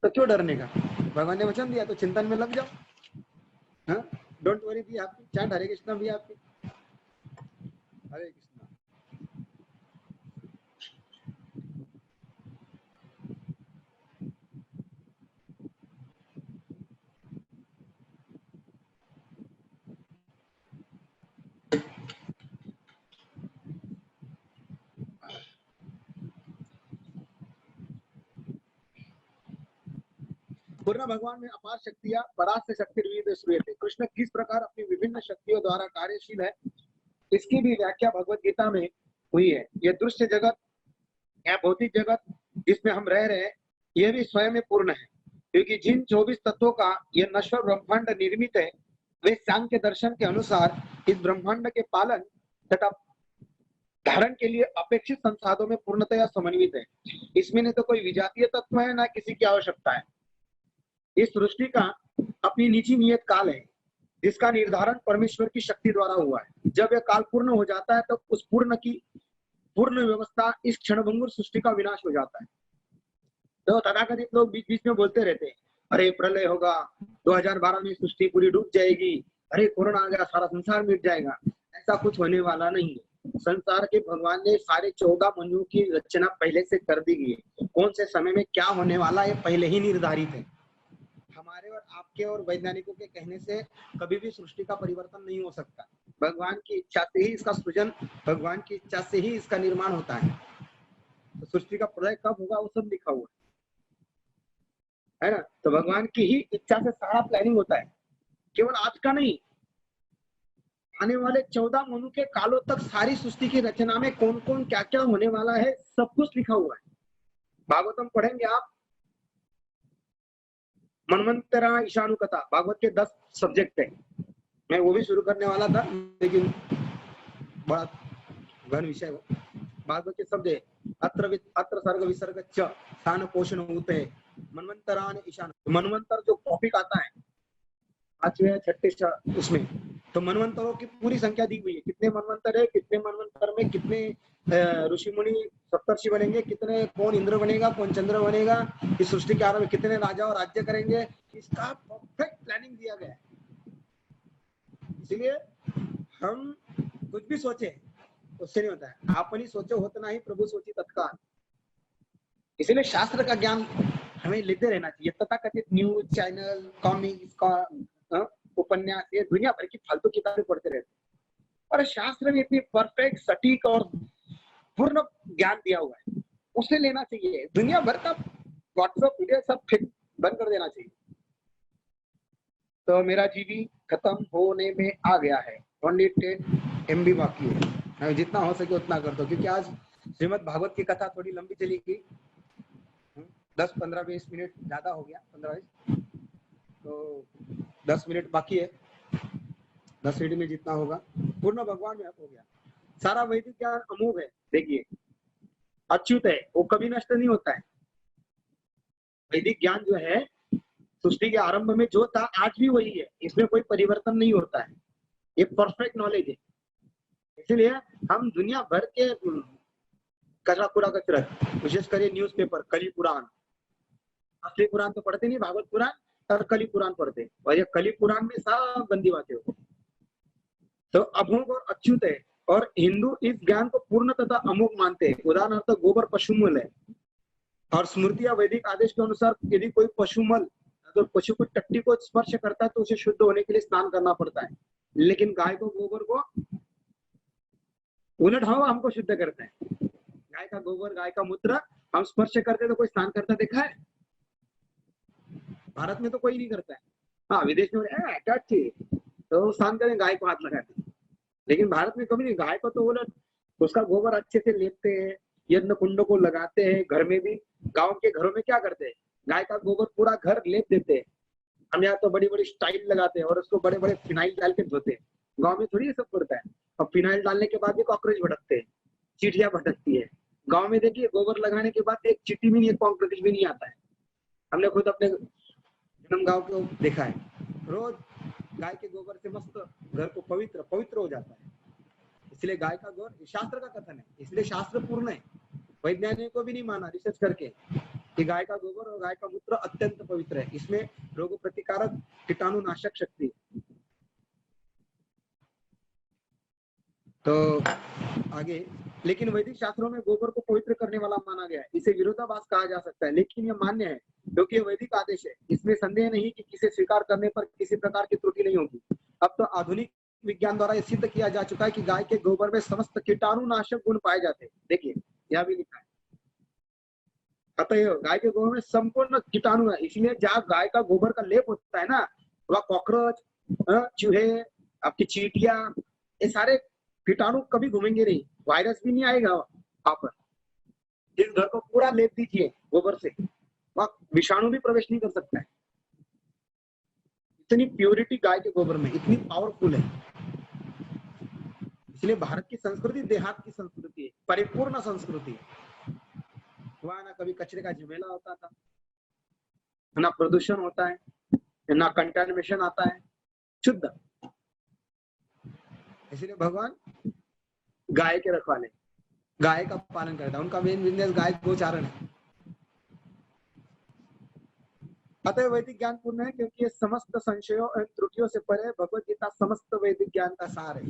तो क्यों डरने का? भगवान ने वचन दिया तो चिंतन में लग जाओ। हाँ, डोंट वरी भी आपकी, चाहे हरे कृष्णा भी आपकी। हरे कृष्णा। पूर्ण भगवान में अपार शक्तियां परास्त शक्ति श्रूयते। कृष्ण किस प्रकार अपनी विभिन्न शक्तियों द्वारा कार्यशील है, इसकी भी व्याख्या भगवत गीता में हुई है। यह दृश्य जगत या भौतिक जगत जिसमें हम रह रहे हैं, यह भी स्वयं में पूर्ण है, क्योंकि जिन 24 तत्वों का यह नश्वर ब्रह्मांड निर्मित है, वे सांख्य दर्शन के अनुसार इस ब्रह्मांड के पालन तथा धारण के लिए अपेक्षित संसाधनों में पूर्णतया समन्वित है। इसमें न तो कोई विजातीय तत्व है, न किसी की आवश्यकता है। इस सृष्टि का अपनी निजी नियत काल है, जिसका निर्धारण परमेश्वर की शक्ति द्वारा हुआ है। जब यह काल पूर्ण हो जाता है, तो उस पूर्ण व्यवस्था इस क्षणभंगुर सृष्टि का विनाश हो जाता है। तो तथाकथित लोग बीच बीच में बोलते रहते हैं, अरे प्रलय होगा, 2012 में सृष्टि पूरी डूब जाएगी, अरे कोरोना आ गया, सारा संसार मिट जाएगा। ऐसा कुछ होने वाला नहीं है। संसार के भगवान ने सारे 14 मनुओं की रचना पहले से कर दी गई है। कौन से समय में क्या होने वाला है पहले ही निर्धारित है। हमारे और आपके और वैज्ञानिकों के कहने से कभी भी सृष्टि का परिवर्तन नहीं हो सकता। भगवान की इच्छा से ही इसका सृजन, भगवान की इच्छा से ही इसका निर्माण होता है। तो सृष्टि का प्रलय कब होगा वो सब लिखा हुआ है ना। तो भगवान की ही इच्छा से सारा प्लानिंग होता है, केवल आज का नहीं, आने वाले 14 मनु के कालों तक सारी सृष्टि की रचना में कौन कौन क्या क्या होने वाला है सब कुछ लिखा हुआ है। भागवतम पढ़ेंगे आप, मनवंतरा ईशानु कथा, भागवत के 10 सब्जेक्ट है। मैं वो भी शुरू करने वाला था, लेकिन बड़ा घन विषय हो। भागवत के शब्द है, अत्र सर्ग विसर्ग च स्थान पोषण होते हैं मनवंतरान ईशान। मनवंतर जो टॉपिक आता है 5वें 6ठे उसमें, तो मनवंतरों की पूरी संख्या दी हुई है। कितने मनवंतर है, कितने मनवंतर में कितने ऋषि मुनि सप्तर्षि बनेंगे, कितने कौन इंद्र बनेगा, कौन चंद्र बनेगा, इस सृष्टि के आरंभ में कितने राजा और राज्य करेंगे, इसका परफेक्ट प्लानिंग दिया गया है। इसलिए हम कुछ भी सोचे उससे नहीं होता है, आपनी सोचो होता नहीं, प्रभु सोची तत्काल। इसलिए शास्त्र का ज्ञान हमें लेते रहना चाहिए। तथाकथित न्यूज चैनल, कॉमिक्स, उपन्यास, ये दुनिया भर की फालतू किताबें पढ़ते रहते हैं, और शास्त्र में इतनी परफेक्ट सटीक और पूर्ण ज्ञान दिया हुआ है, उसे लेना चाहिए। दुनिया भर का व्हाट्सएप वीडियो सब फिर बंद कर देना चाहिए। तो मेरा जीबी खत्म होने में आ गया है, ओनली 10 MB बाकी है। जितना हो सके उतना कर दो, क्योंकि आज श्रीमद् भागवत की कथा थोड़ी लंबी चली गई, 10-15-20 मिनट ज्यादा हो गया, 15-20, तो 10 मिनट बाकी है। 10 मिनट में जितना होगा पूर्ण भगवान में हो गया। सारा वैदिक ज्ञान अमोघ है, देखिए अच्युत है, वो कभी नष्ट नहीं होता है। वैदिक ज्ञान जो है सृष्टि के आरंभ में जो था आज भी वही है, इसमें कोई परिवर्तन नहीं होता है। ये परफेक्ट नॉलेज है। इसलिए हम दुनिया भर के कचरा पूरा कचरा, विशेष कर न्यूज़पेपर, कली पुराण, असली पुराण तो पढ़ते नहीं, भागवत पुराण और कली पुराण पढ़ते, और ये कली पुराण में सब गंदी बातें होती। तो अमोघ और अच्युत है, और हिंदू इस ज्ञान को पूर्ण तथा अमोघ मानते हैं। उदाहरणार्थ गोबर पशुमल है, और स्मृतियां वैदिक आदेश के अनुसार यदि कोई पशुमल, अगर पशु को टट्टी को स्पर्श करता है तो उसे शुद्ध होने के लिए स्नान करना पड़ता है। लेकिन गाय को गोबर को उलट हवा हमको शुद्ध करता है। गाय का गोबर, गाय का मूत्र हम स्पर्श करते तो कोई स्नान करता देखा है? भारत में तो कोई नहीं करता है। हाँ, विदेश में क्या ठीक तो स्नान करें, गाय को हाथ लगाते, लेकिन भारत में कभी नहीं। गाय को तो उलट उसका गोबर अच्छे से लेपते हैं, यज्ञ कुंडों को लगाते हैं। घर में भी, गांव के घरों में क्या करते हैं, गाय का गोबर पूरा घर लेप देते हैं, हम यहाँ तो बड़ी बड़ी स्टाइल लगाते हैं और उसको बड़े बड़े फिनाइल डाल के धोते हैं। गांव में थोड़ी ये सब करता है। और फिनाइल डालने के बाद भी कॉकरोच भटकते हैं, चींटियां भटकती है। गांव में देखिए गोबर लगाने के बाद एक चींटी भी नहीं, एक कॉकरोच भी नहीं आता है। हमने खुद अपने जन्म गांव को देखा है। रोज गाय के गोबर से मस्त घर को पवित्र पवित्र हो जाता है। इसलिए गाय का गोबर शास्त्र का कथन है, इसलिए शास्त्र पूर्ण है। वैज्ञानिक को भी नहीं माना रिसर्च करके कि गाय का गोबर और गाय का मूत्र अत्यंत पवित्र है, इसमें रोग प्रतिकारक कीटाणुनाशक शक्ति है। तो आगे, लेकिन वैदिक शास्त्रों में गोबर को पवित्र करने वाला माना गया है। इसे विरोधाभास कहा जा सकता है, लेकिन यह मान्य है क्योंकि यह वैदिक आदेश है। इसमें संदेह नहीं कि किसे स्वीकार करने पर किसी प्रकार की त्रुटि नहीं होगी। अब तो आधुनिक विज्ञान द्वारा यह सिद्ध किया जा चुका है कि गाय के गोबर में समस्त कीटाणुनाशक गुण पाए जाते हैं। देखिए यह भी लिखा है, अतः गाय के गोबर में संपूर्ण कीटाणु है। इसलिए जहाँ गाय का गोबर का लेप होता है ना, वह कॉकरोच, चूहे, आपकी चींटियां, ये सारे कीटाणु कभी घूमेंगे नहीं, वायरस भी नहीं आएगा वहां पर। जिस घर को पूरा लेप दीजिए गोबर से, वह विषाणु भी प्रवेश नहीं कर सकता है। इतनी प्योरिटी गाय के गोबर में, इतनी पावरफुल है। इसलिए भारत की संस्कृति देहात की संस्कृति है, परिपूर्ण संस्कृति है। वहां ना कभी कचरे का झमेला होता था, ना प्रदूषण होता है, ना कंटामिनेशन आता है, शुद्ध। इसलिए भगवान गाय के रखवाले, गाय का पालन करता है। उनका मेन बिजनेस गाय गोचारण है। अतः वैदिक ज्ञान पूर्ण है क्योंकि ये समस्त संशयों और त्रुटियों से परे है। भगवत गीता समस्त वैदिक ज्ञान का सार है।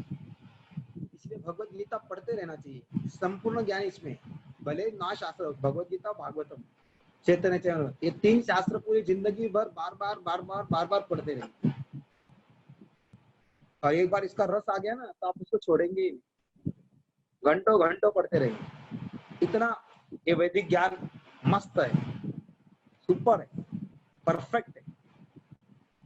इसलिए भगवत गीता पढ़ते रहना चाहिए, संपूर्ण ज्ञान इसमें। भले ना शास्त्र, भगवत गीता, भागवतम, चैतन्य चैतन्य, ये तीन शास्त्र पूरी जिंदगी भर बार बार पढ़ते रहेंगे। और एक बार इसका रस आ गया ना तो आप उसको छोड़ेंगे ही, घंटों घंटों पढ़ते रहेंगे। इतना ये वैदिक ज्ञान मस्त है, सुपर है, परफेक्ट है।